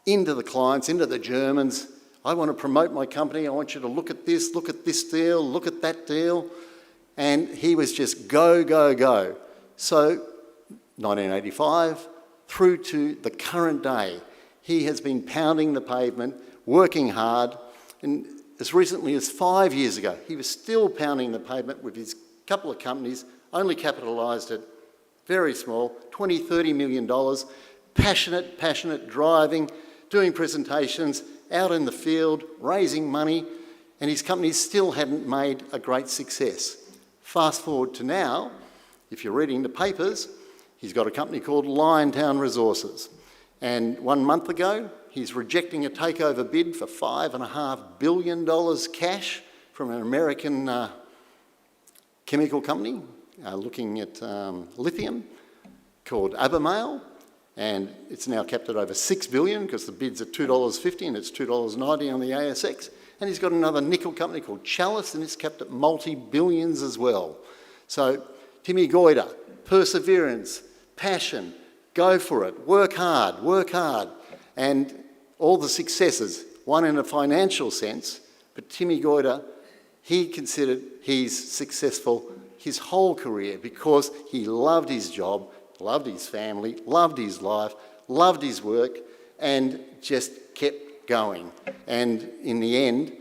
into the clients, into the Germans, I want to promote my company. I want you to look at this deal, look at that deal. And he was just go, go, go. So 1985 through to the current day, he has been pounding the pavement, working hard. And as recently as 5 years ago, he was still pounding the pavement with his couple of companies, only capitalised at very small, $20, $30 million, passionate driving, doing presentations, out in the field, raising money, and his company still hadn't made a great success. Fast forward to now, if you're reading the papers, he's got a company called Liontown Resources. And 1 month ago, he's rejecting a takeover bid for $5.5 billion cash from an American chemical company looking at lithium called Alumni. And it's now capped at over $6 billion because the bid's at $2.50 and it's $2.90 on the ASX. And he's got another nickel company called Chalice and it's capped at multi-billions as well. So Timmy Goyder, perseverance, passion, go for it, work hard. And all the successes, one in a financial sense, but Timmy Goyder, he considered he's successful his whole career because he loved his job, loved his family, loved his life, loved his work, and just kept going. And in the end,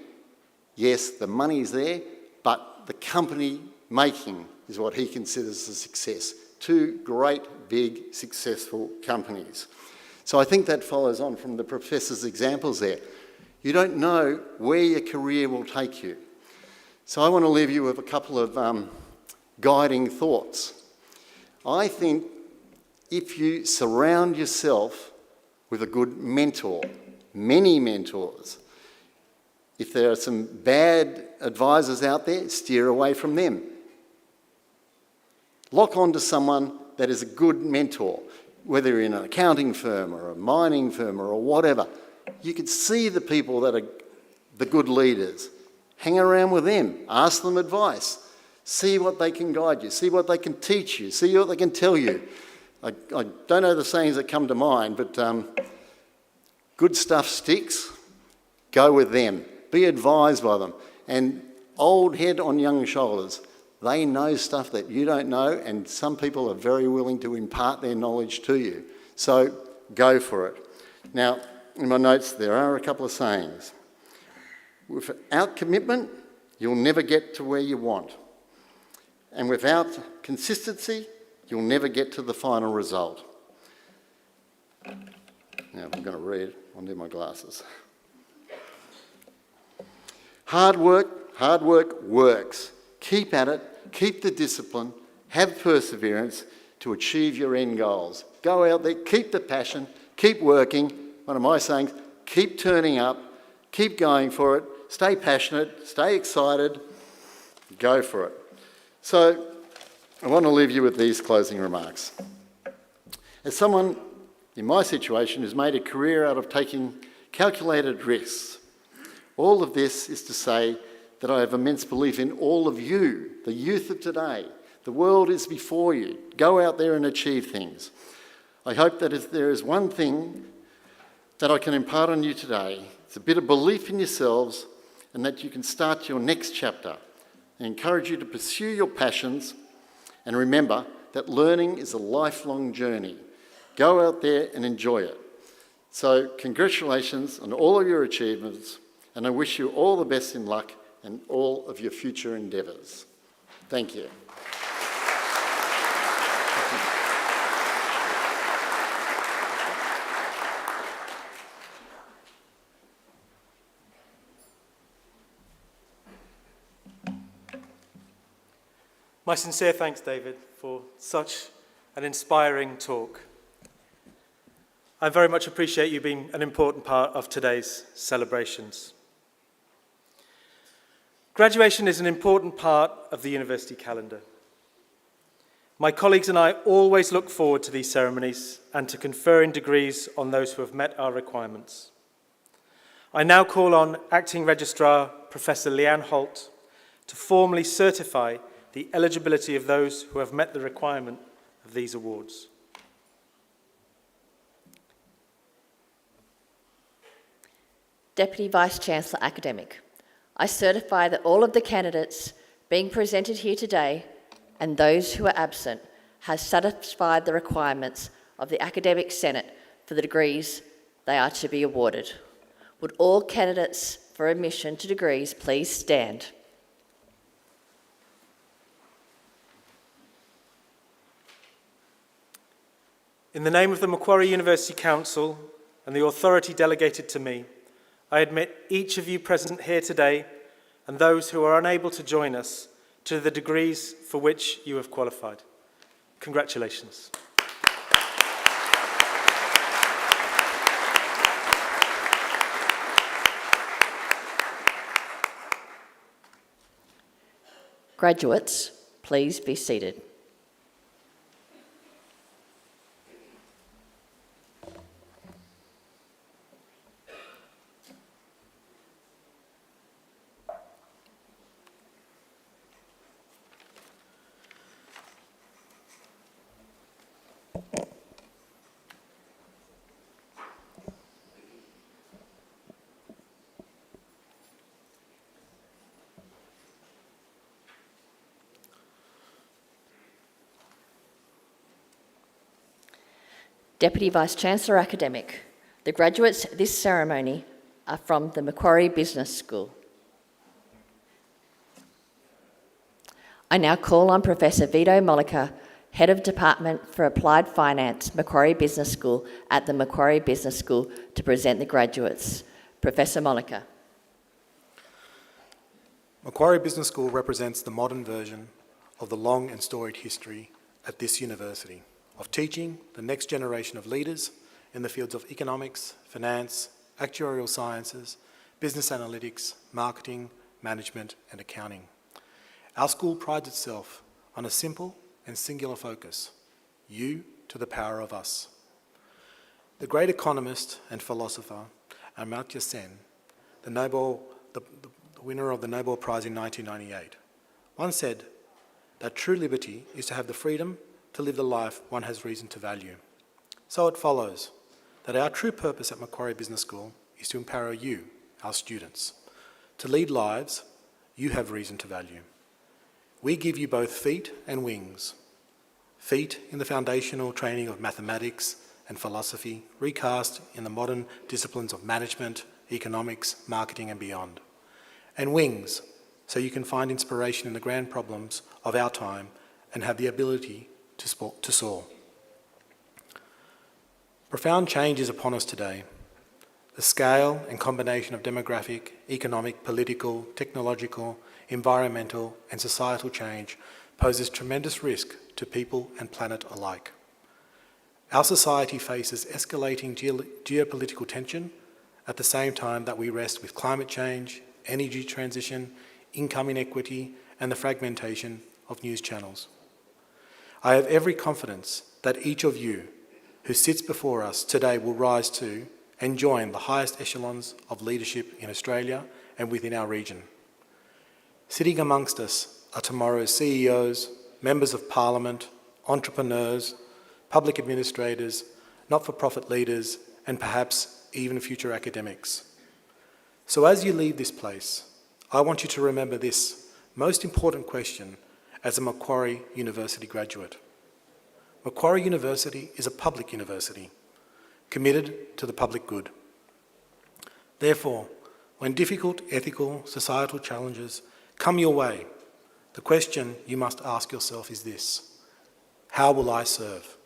yes, the money's there, but the company making is what he considers a success. 2 great, big, successful companies. So I think that follows on from the professor's examples there. You don't know where your career will take you. So I want to leave you with a couple of guiding thoughts. I think if you surround yourself with a good mentor, many mentors, if there are some bad advisors out there, steer away from them. Lock on to someone that is a good mentor, whether you're in an accounting firm or a mining firm or whatever. You can see the people that are the good leaders. Hang around with them, ask them advice, see what they can guide you, see what they can teach you, see what they can tell you. I don't know the sayings that come to mind, but good stuff sticks, go with them, be advised by them. And old head on young shoulders, they know stuff that you don't know, and some people are very willing to impart their knowledge to you. So go for it. Now, in my notes, there are a couple of sayings. Without commitment, you'll never get to where you want. And without consistency, you'll never get to the final result. Now, if I'm going to read, I'll need my glasses. Hard work works. Keep at it, keep the discipline, have perseverance to achieve your end goals. Go out there, keep the passion, keep working. One of my sayings, keep turning up, keep going for it, stay passionate, stay excited, go for it. So I want to leave you with these closing remarks. As someone in my situation who's made a career out of taking calculated risks, all of this is to say that I have immense belief in all of you, the youth of today. The world is before you. Go out there and achieve things. I hope that if there is one thing that I can impart on you today, it's a bit of belief in yourselves and that you can start your next chapter. I encourage you to pursue your passions and remember that learning is a lifelong journey. Go out there and enjoy it. So congratulations on all of your achievements, and I wish you all the best in luck and all of your future endeavours. Thank you. My sincere thanks, David, for such an inspiring talk. I very much appreciate you being an important part of today's celebrations. Graduation is an important part of the university calendar. My colleagues and I always look forward to these ceremonies and to conferring degrees on those who have met our requirements. I now call on Acting Registrar Professor Leanne Holt to formally certify the eligibility of those who have met the requirement of these awards. Deputy Vice-Chancellor Academic, I certify that all of the candidates being presented here today and those who are absent have satisfied the requirements of the Academic Senate for the degrees they are to be awarded. Would all candidates for admission to degrees please stand? In the name of the Macquarie University Council and the authority delegated to me, I admit each of you present here today and those who are unable to join us to the degrees for which you have qualified. Congratulations. Graduates, please be seated. Deputy Vice-Chancellor Academic, the graduates at this ceremony are from the Macquarie Business School. I now call on Professor Vito Mollica, Head of Department for Applied Finance, Macquarie Business School at the Macquarie Business School to present the graduates. Professor Mollica. Macquarie Business School represents the modern version of the long and storied history at this university of teaching the next generation of leaders in the fields of economics, finance, actuarial sciences, business analytics, marketing, management and accounting. Our school prides itself on a simple and singular focus: you to the power of us. The great economist and philosopher Amartya Sen, the winner of the Nobel Prize in 1998, once said that true liberty is to have the freedom to live the life one has reason to value. So it follows that our true purpose at Macquarie Business School is to empower you, our students, to lead lives you have reason to value. We give you both feet and wings. Feet in the foundational training of mathematics and philosophy, recast in the modern disciplines of management, economics, marketing and beyond. And wings, so you can find inspiration in the grand problems of our time and have the ability to soar. Profound change is upon us today. The scale and combination of demographic, economic, political, technological, environmental and societal change poses tremendous risk to people and planet alike. Our society faces escalating geopolitical tension at the same time that we wrestle with climate change, energy transition, income inequity and the fragmentation of news channels. I have every confidence that each of you who sits before us today will rise to and join the highest echelons of leadership in Australia and within our region. Sitting amongst us are tomorrow's CEOs, members of parliament, entrepreneurs, public administrators, not-for-profit leaders, and perhaps even future academics. So as you leave this place, I want you to remember this most important question as a Macquarie University graduate. Macquarie University is a public university, committed to the public good. Therefore, when difficult ethical, societal challenges come your way, the question you must ask yourself is this: how will I serve?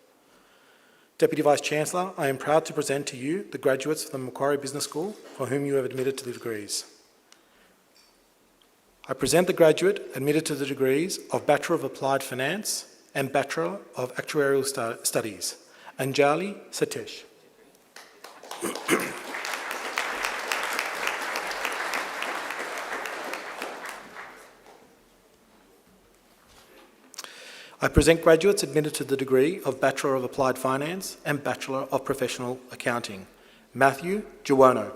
Deputy Vice-Chancellor, I am proud to present to you the graduates of the Macquarie Business School for whom you have admitted to the degrees. I present the graduate admitted to the degrees of Bachelor of Applied Finance and Bachelor of Actuarial Studies, Anjali Satish. I present graduates admitted to the degree of Bachelor of Applied Finance and Bachelor of Professional Accounting, Matthew Giuono.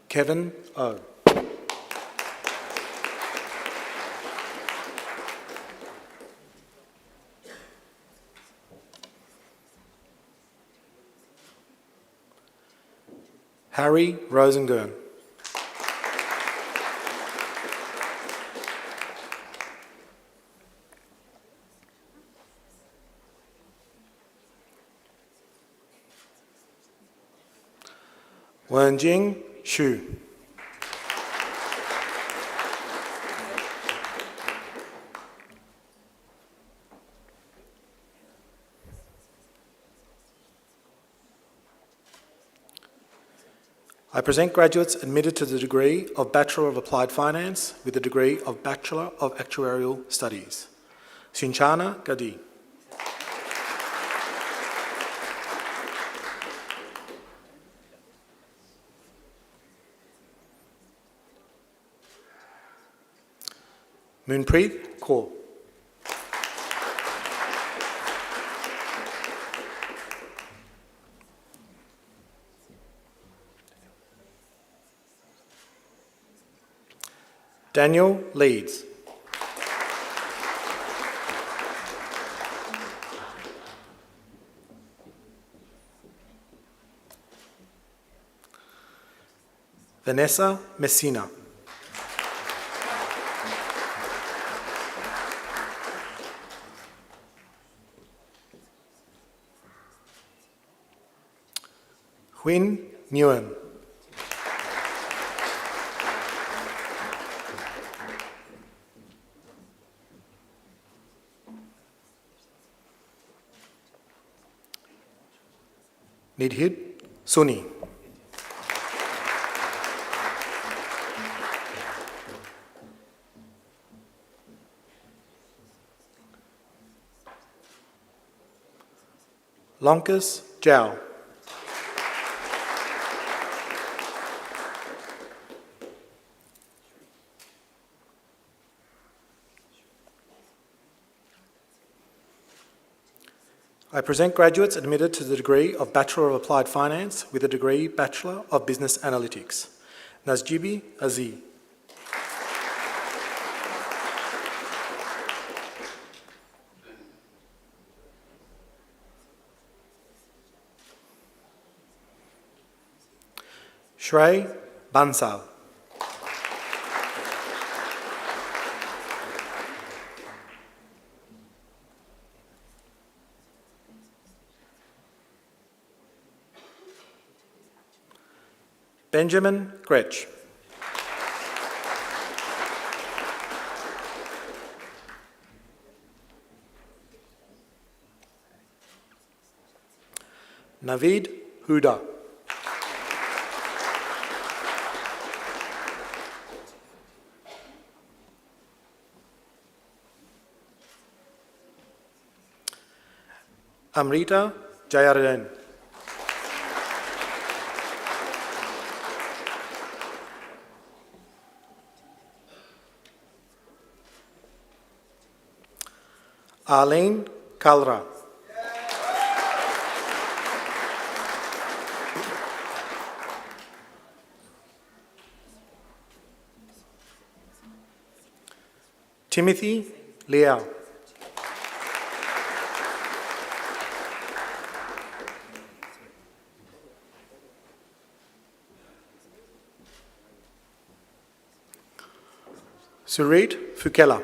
Kevin O. Harry Rosengren. Wenjing Xu. I present graduates admitted to the degree of Bachelor of Applied Finance with the degree of Bachelor of Actuarial Studies. Shinchana Gadi. Moonpreet Kaur. Daniel Leeds. Vanessa Messina. Huynh Nguyen. Nidhid Suni. Lonkus Zhao. I present graduates admitted to the degree of Bachelor of Applied Finance with the degree Bachelor of Business Analytics. Nazjibi Aziz. Shrey Bansal. Benjamin Gretsch. Naveed Huda. Amrita Jayarden. Arlene Kalra. Timothy Liao. Surit Fukela.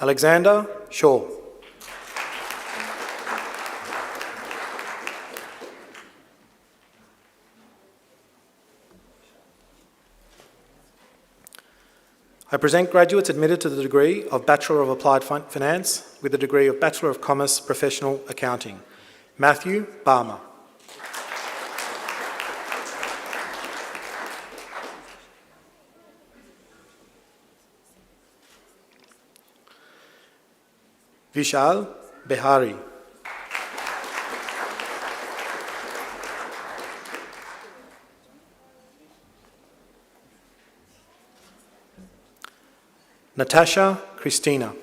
Alexander Shaw. I present graduates admitted to the degree of Bachelor of Applied Finance with the degree of Bachelor of Commerce Professional Accounting. Matthew Barmer. Vishal Behari. Natasha Christina.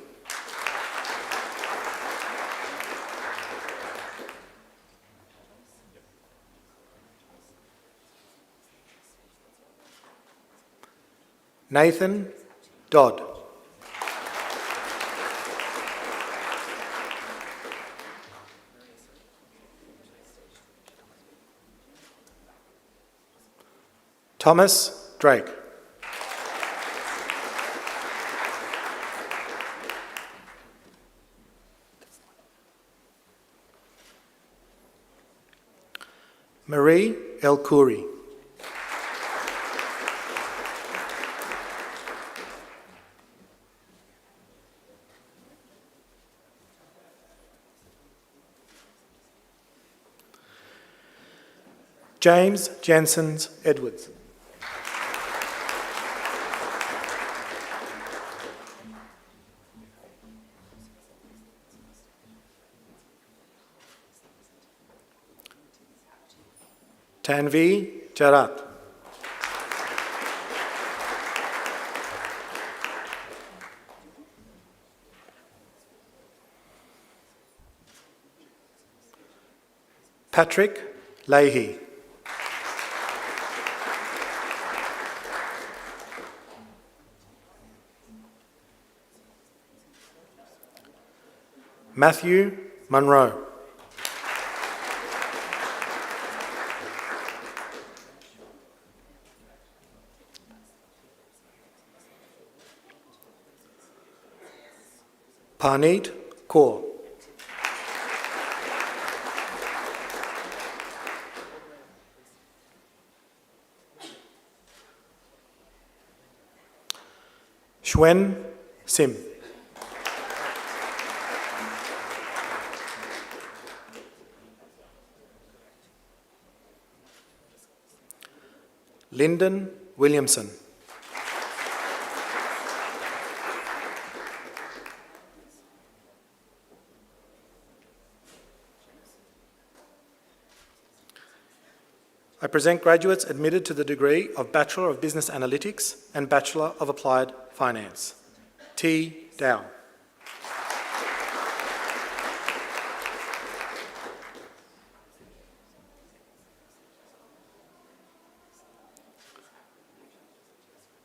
Nathan Dodd. Thomas Drake. Marie El Khoury. James Jensens Edwards. Tanvi Jarat. Patrick Leahy. Matthew Munro. Parneet Kaur. Shwen Sim. Lyndon Williamson. I present graduates admitted to the degree of Bachelor of Business Analytics and Bachelor of Applied Finance. T. Dow.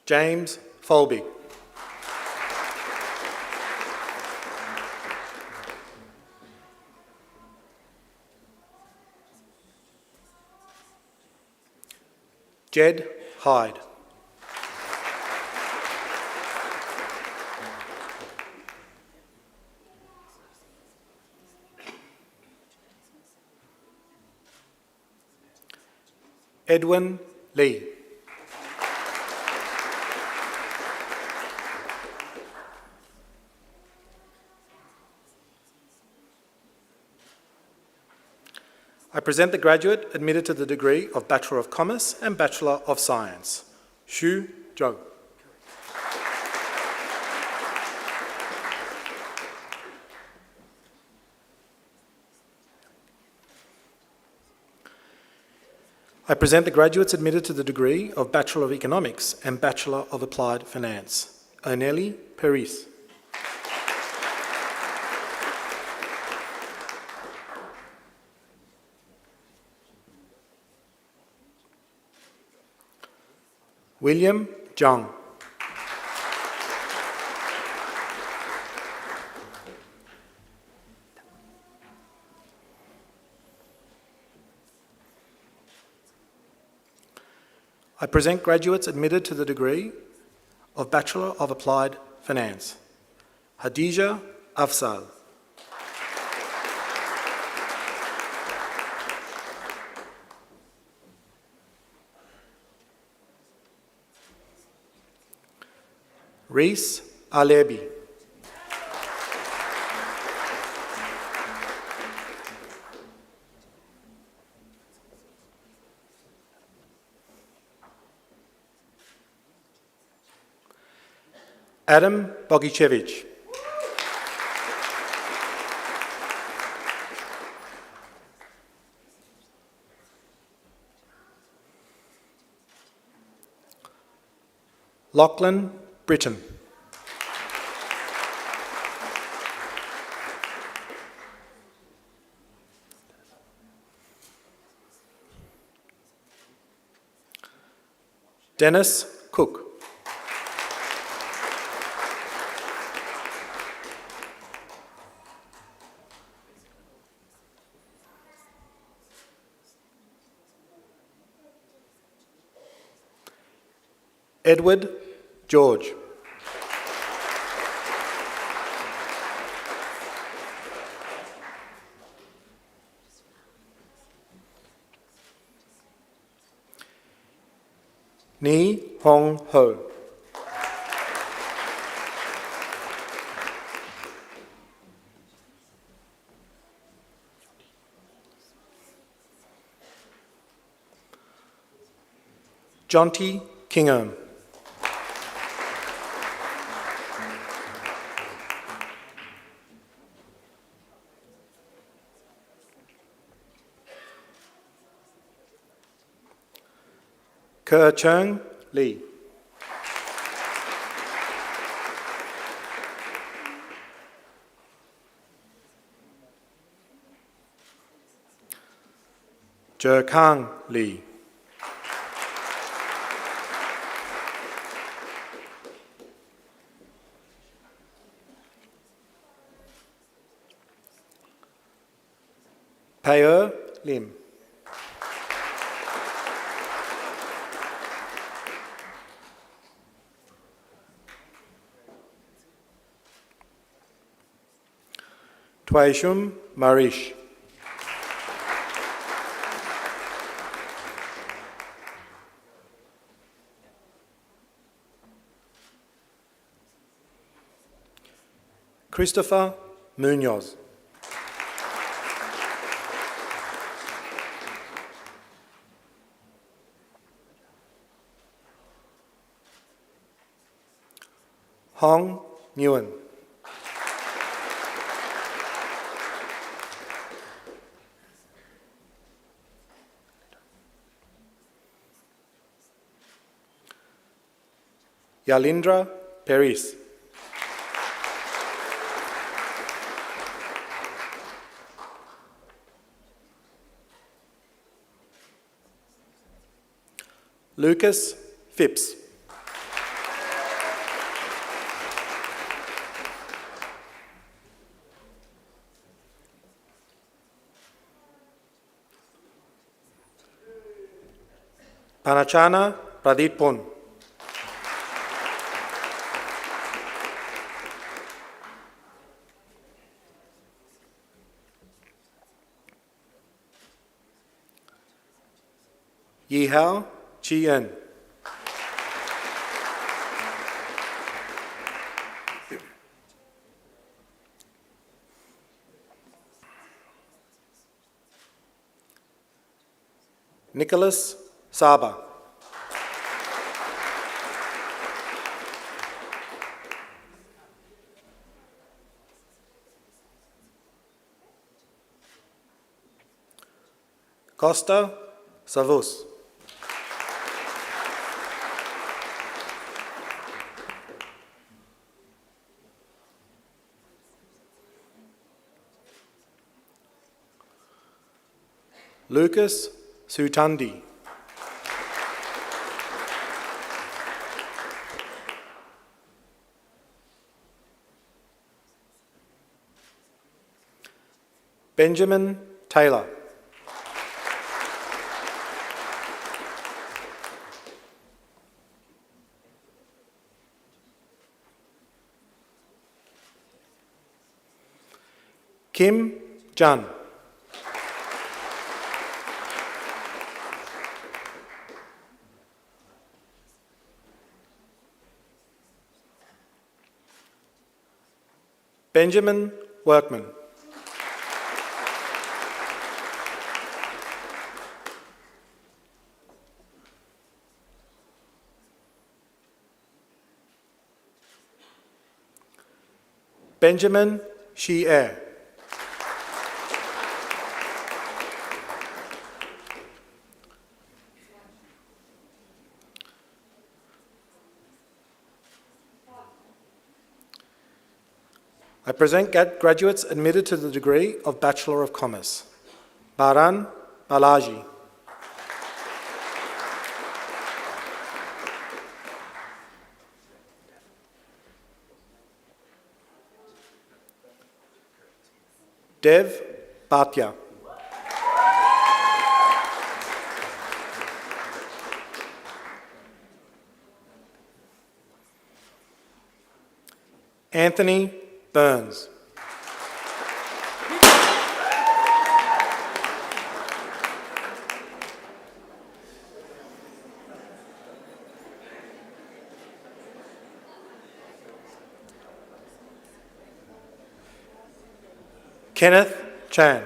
James Folby. Jed Hyde. Edwin Lee. I present the graduate admitted to the degree of Bachelor of Commerce and Bachelor of Science. Xu Zhou. I present the graduates admitted to the degree of Bachelor of Economics and Bachelor of Applied Finance. Oneli Peris. William Zhang. I present graduates admitted to the degree of Bachelor of Applied Finance. Hadija Afzal. Reese Alebi. Adam Bogichevich. Lachlan Britton. Dennis Cook. Edward George. Ni Hong Ho. Jonty Kingham. Ke Chung Lee. Je Kang Lee. Pei Lim. Twaishum Marish. Christopher Munoz. Hong Nguyen. Yalindra Peris. Lucas Phipps. Panachana Pradeep Pon. Yihao Chien. Nicholas Saba. Costa Savus. Lucas Sutandi. Benjamin Taylor. Kim Jun. Benjamin Workman. Benjamin Shi-Er. I present graduates admitted to the degree of Bachelor of Commerce. Baran Balaji. Dev Bhatia. Anthony Burns. Kenneth Chan.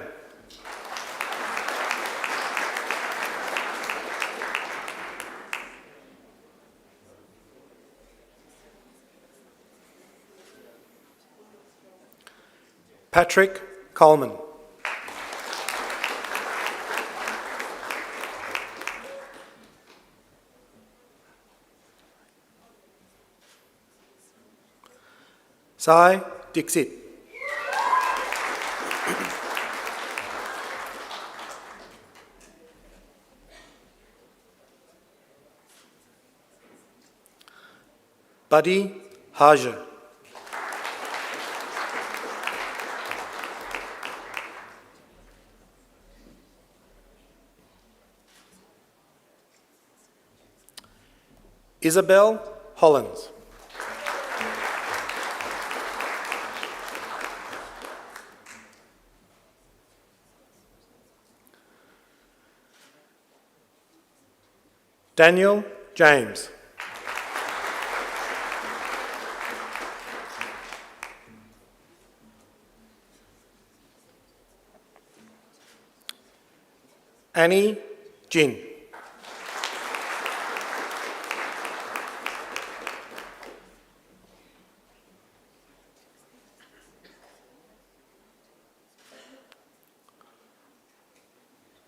Patrick Coleman. Sai Dixit. Buddy Haja. Isabel Hollins. Daniel James. Annie Jin.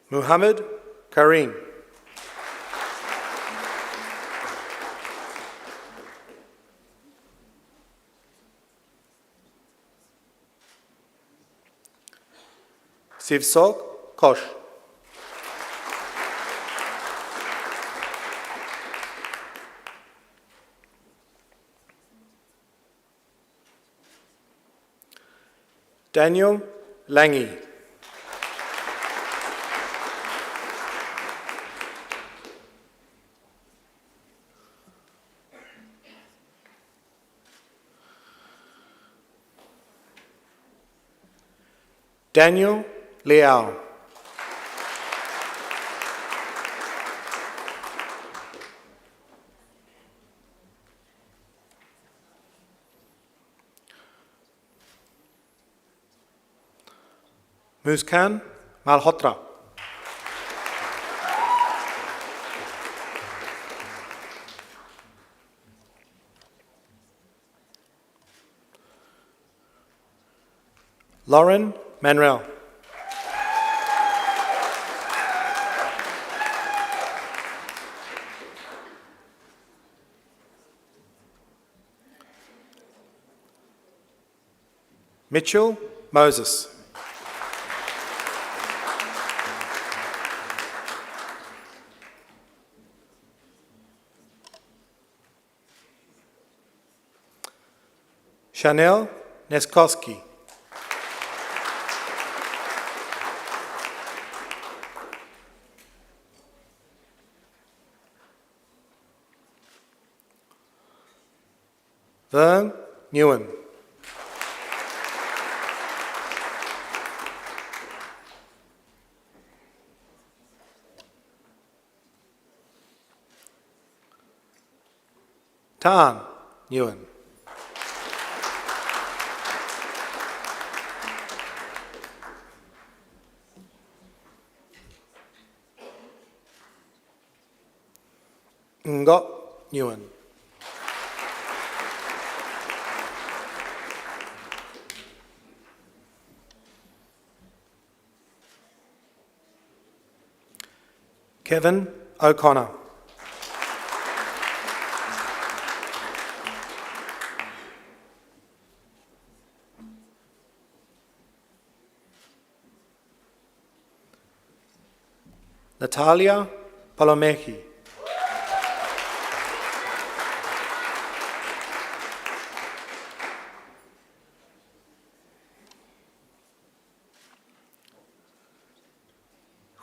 Muhammad Kareem. Sivsok Kosh. Daniel Lange. Daniel Liao. Muskan Malhotra. Lauren Manuel. Mitchell Moses. Chanel Neskoski. Vern Nguyen. Tan Nguyen. Ngot Nguyen. Kevin O'Connor. Natalia Palomechi.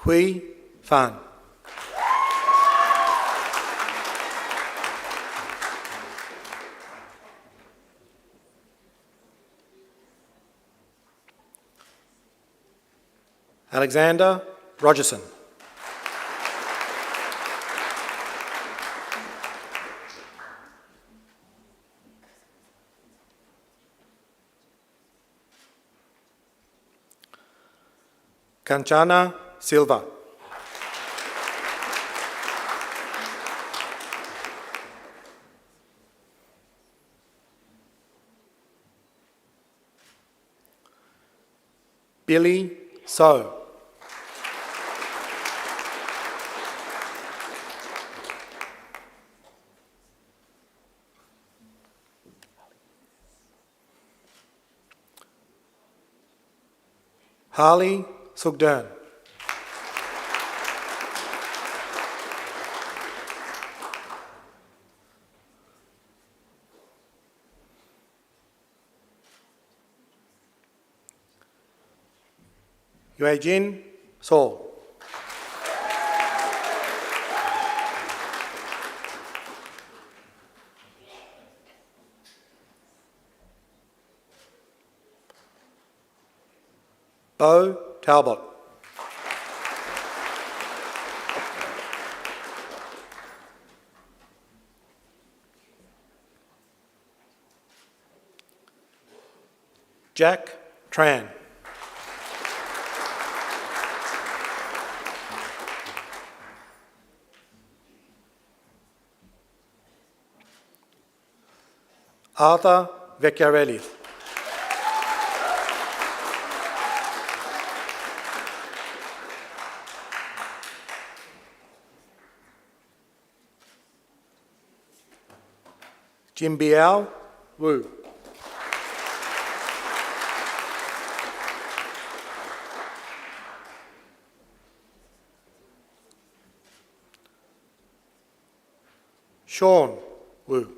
Hui Fan. Alexander Rogerson. Kanchana Silva. Billy So. Harley Sugdern. Yuejin So. Bo Talbot. Jack Tran. Arthur Vecchiarelli. Jim Biao Wu. Sean Wu.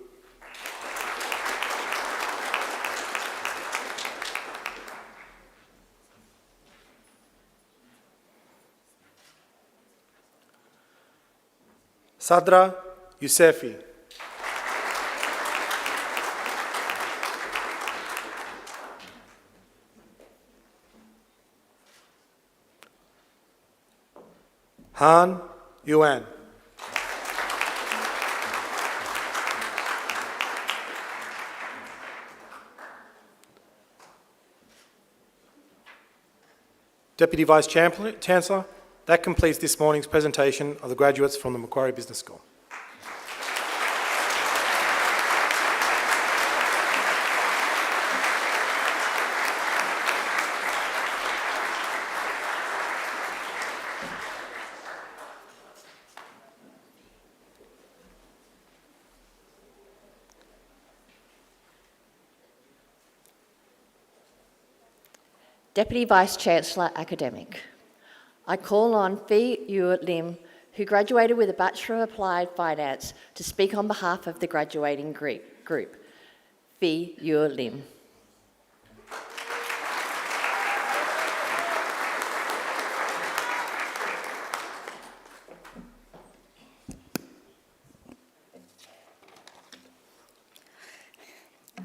Sadra Yousefi. Han Yuan. Deputy Vice-Chancellor, that completes this morning's presentation of the graduates from the Macquarie Business School. Deputy Vice-Chancellor Academic. I call on Phi Yu Lim, who graduated with a Bachelor of Applied Finance, to speak on behalf of the graduating group. Phi Yu Lim.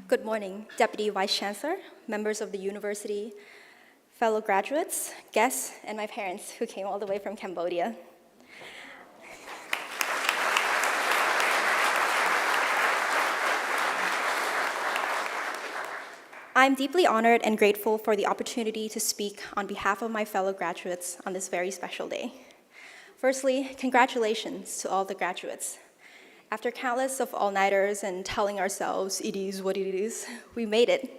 Good morning, Deputy Vice-Chancellor, members of the university, fellow graduates, guests, and my parents who came all the way from Cambodia. I'm deeply honored and grateful for the opportunity to speak on behalf of my fellow graduates on this very special day. Firstly, congratulations to all the graduates. After countless of all-nighters and telling ourselves it is what it is, we made it.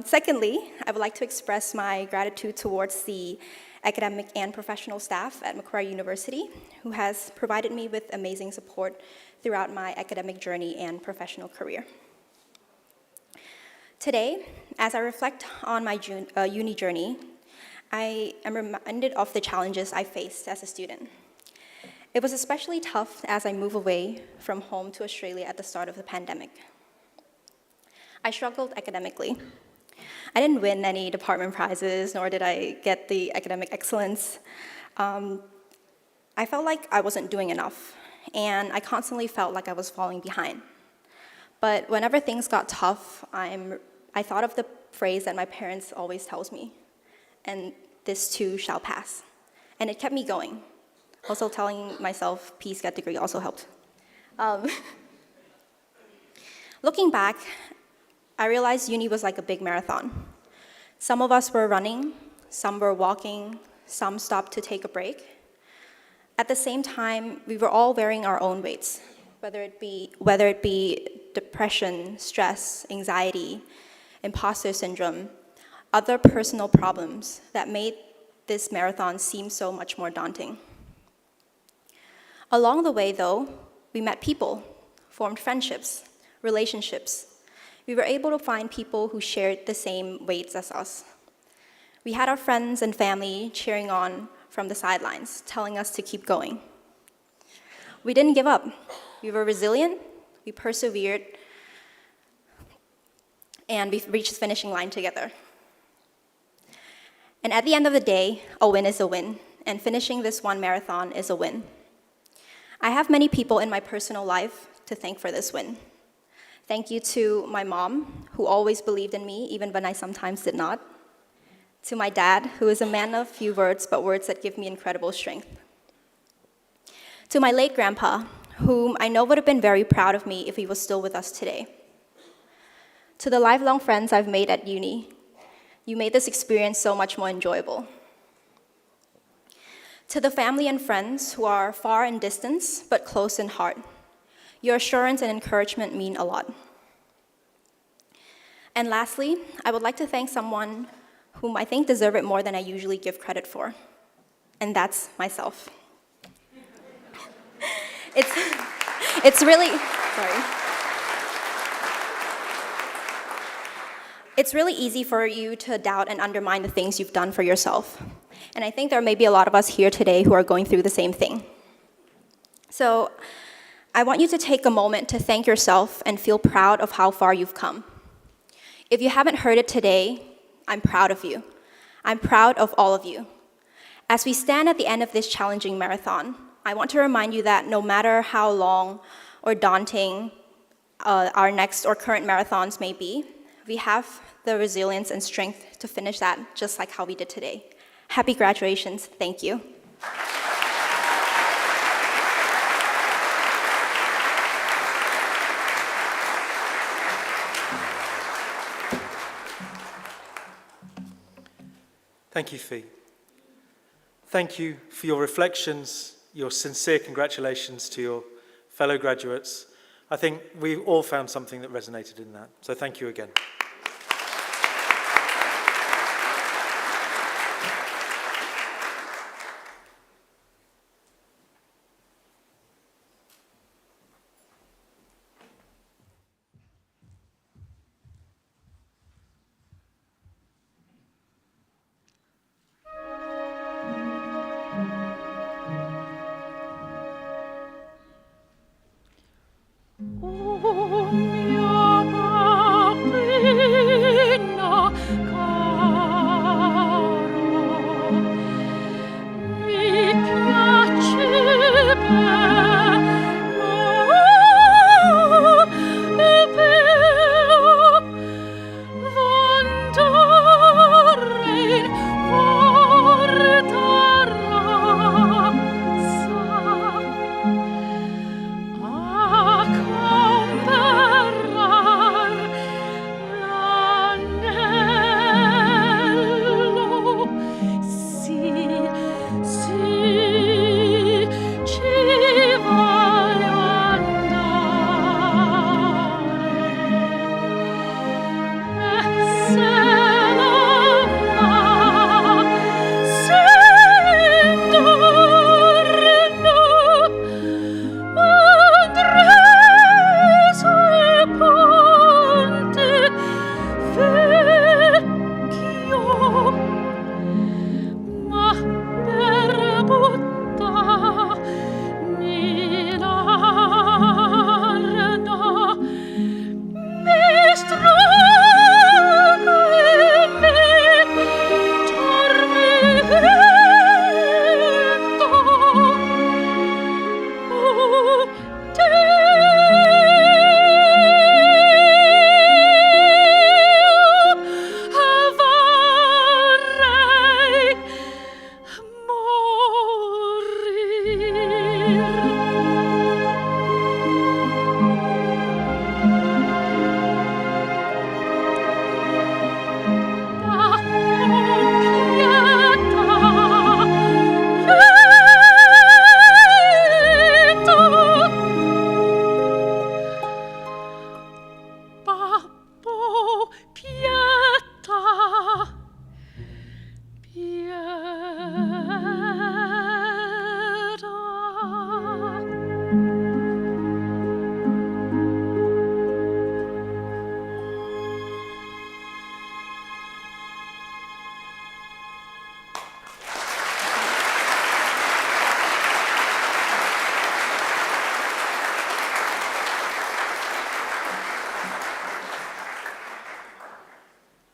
Secondly, I would like to express my gratitude towards the academic and professional staff at Macquarie University, who has provided me with amazing support throughout my academic journey and professional career. Today, as I reflect on my uni journey, I am reminded of the challenges I faced as a student. It was especially tough as I moved away from home to Australia at the start of the pandemic. I struggled academically. I didn't win any department prizes, nor did I get the academic excellence. I felt like I wasn't doing enough, and I constantly felt like I was falling behind. But whenever things got tough, I thought of the phrase that my parents always tells me, and this too shall pass. And it kept me going. Also telling myself, peace, get degree also helped. Looking back, I realized uni was like a big marathon. Some of us were running, some were walking, some stopped to take a break. At the same time, we were all wearing our own weights, whether it be depression, stress, anxiety, imposter syndrome, other personal problems that made this marathon seem so much more daunting. Along the way, though, we met people, formed friendships, relationships. We were able to find people who shared the same weights as us. We had our friends and family cheering on from the sidelines, telling us to keep going. We didn't give up. We were resilient, we persevered, and we reached the finishing line together. And at the end of the day, a win is a win, and finishing this one marathon is a win. I have many people in my personal life to thank for this win. Thank you to my mom, who always believed in me, even when I sometimes did not. To my dad, who is a man of few words, but words that give me incredible strength. To my late grandpa, whom I know would have been very proud of me if he was still with us today. To the lifelong friends I've made at uni, you made this experience so much more enjoyable. To the family and friends who are far in distance, but close in heart, your assurance and encouragement mean a lot. And lastly, I would like to thank someone whom I think deserve it more than I usually give credit for, and that's myself. It's really easy for you to doubt and undermine the things you've done for yourself. And I think there may be a lot of us here today who are going through the same thing. So I want you to take a moment to thank yourself and feel proud of how far you've come. If you haven't heard it today, I'm proud of you. I'm proud of all of you. As we stand at the end of this challenging marathon, I want to remind you that no matter how long or daunting our next or current marathons may be, we have the resilience and strength to finish that just like how we did today. Happy graduations. Thank you. Thank you, Fee. Thank you for your reflections, your sincere congratulations to your fellow graduates. I think we all found something that resonated in that, so thank you again. O mia patria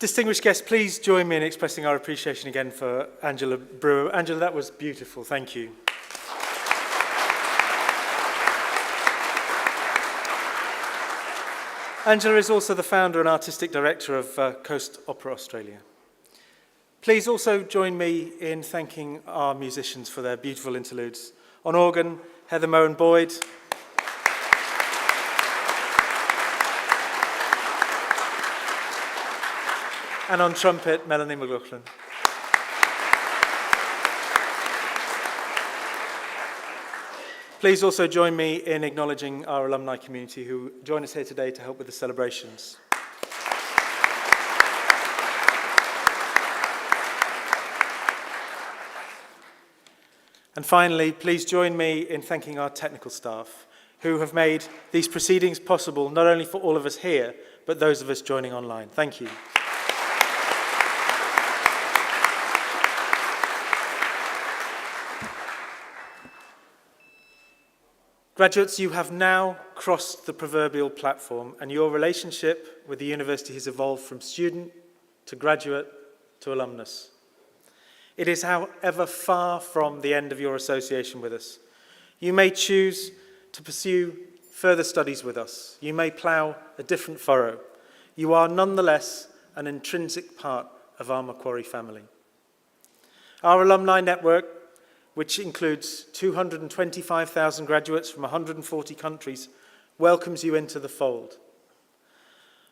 Distinguished guests, please join me in expressing our appreciation again for Angela Brewer. Angela, that was beautiful. Thank you. Angela is also the founder and artistic director of Coast Opera Australia. Please also join me in thanking our musicians for their beautiful interludes. On organ, Heather Moen Boyd. And on trumpet, Melanie McLaughlin. Please also join me in acknowledging our alumni community who join us here today to help with the celebrations. And finally, please join me in thanking our technical staff who have made these proceedings possible not only for all of us here, but those of us joining online. Thank you. Graduates, you have now crossed the proverbial platform, and your relationship with the university has evolved from student to graduate to alumnus. It is, however, far from the end of your association with us. You may choose to pursue further studies with us. You may plough a different furrow. You are nonetheless an intrinsic part of our Macquarie family. Our alumni network, which includes 225,000 graduates from 140 countries, welcomes you into the fold.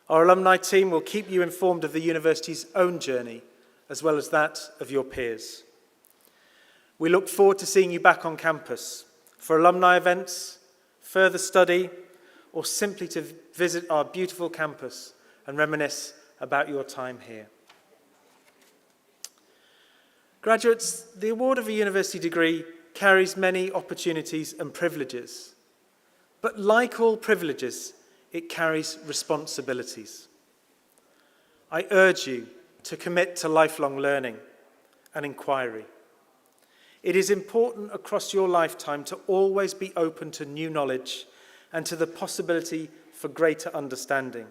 Our alumni team will keep you informed of the university's own journey, as well as that of your peers. We look forward to seeing you back on campus for alumni events, further study, or simply to visit our beautiful campus and reminisce about your time here. Graduates, the award of a university degree carries many opportunities and privileges. But like all privileges, it carries responsibilities. I urge you to commit to lifelong learning and inquiry. It is important across your lifetime to always be open to new knowledge and to the possibility for greater understanding.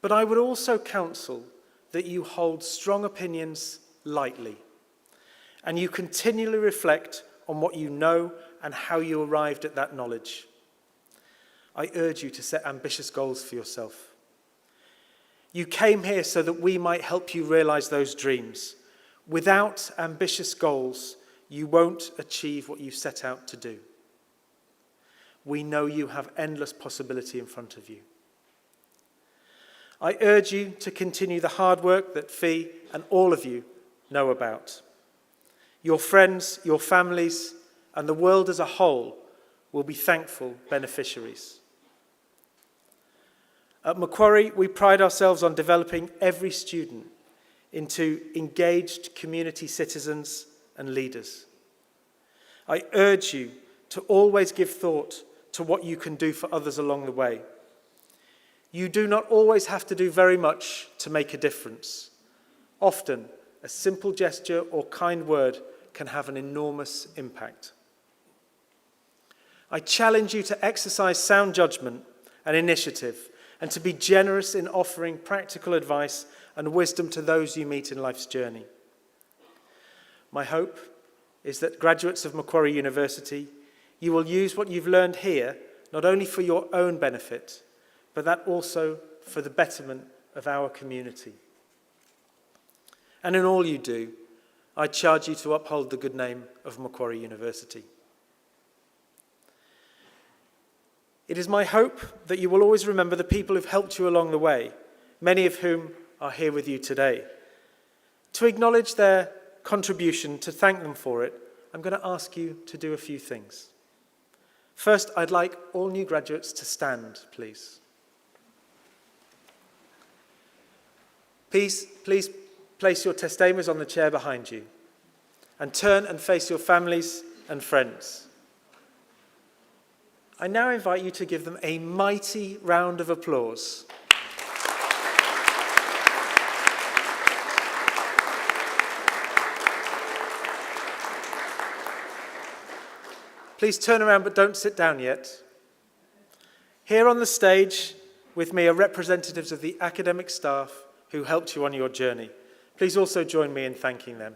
But I would also counsel that you hold strong opinions lightly, and you continually reflect on what you know and how you arrived at that knowledge. I urge you to set ambitious goals for yourself. You came here so that we might help you realize those dreams. Without ambitious goals, you won't achieve what you set out to do. We know you have endless possibility in front of you. I urge you to continue the hard work that Fee and all of you know about. Your friends, your families, and the world as a whole will be thankful beneficiaries. At Macquarie, we pride ourselves on developing every student into engaged community citizens and leaders. I urge you to always give thought to what you can do for others along the way. You do not always have to do very much to make a difference. Often, a simple gesture or kind word can have an enormous impact. I challenge you to exercise sound judgment and initiative and to be generous in offering practical advice and wisdom to those you meet in life's journey. My hope is that graduates of Macquarie University, you will use what you've learned here not only for your own benefit, but that also for the betterment of our community. And in all you do, I charge you to uphold the good name of Macquarie University. It is my hope that you will always remember the people who've helped you along the way, many of whom are here with you today. To acknowledge their contribution, to thank them for it, I'm going to ask you to do a few things. First, I'd like all new graduates to stand, please. Please place your testaments on the chair behind you and turn and face your families and friends. I now invite you to give them a mighty round of applause. Please turn around, but don't sit down yet. Here on the stage with me are representatives of the academic staff who helped you on your journey. Please also join me in thanking them.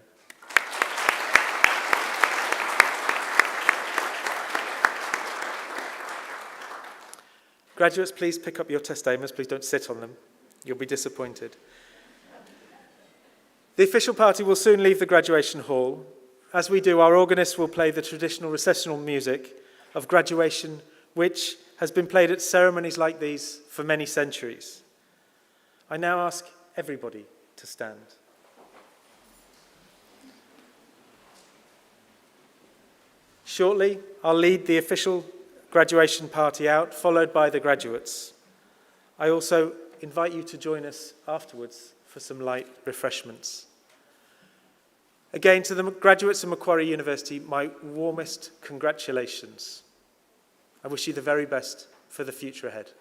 Graduates, please pick up your testaments. Please don't sit on them. You'll be disappointed. The official party will soon leave the graduation hall. As we do, our organist will play the traditional recessional music of graduation, which has been played at ceremonies like these for many centuries. I now ask everybody to stand. Shortly, I'll lead the official graduation party out, followed by the graduates. I also invite you to join us afterwards for some light refreshments. Again, to the graduates of Macquarie University, my warmest congratulations. I wish you the very best for the future ahead.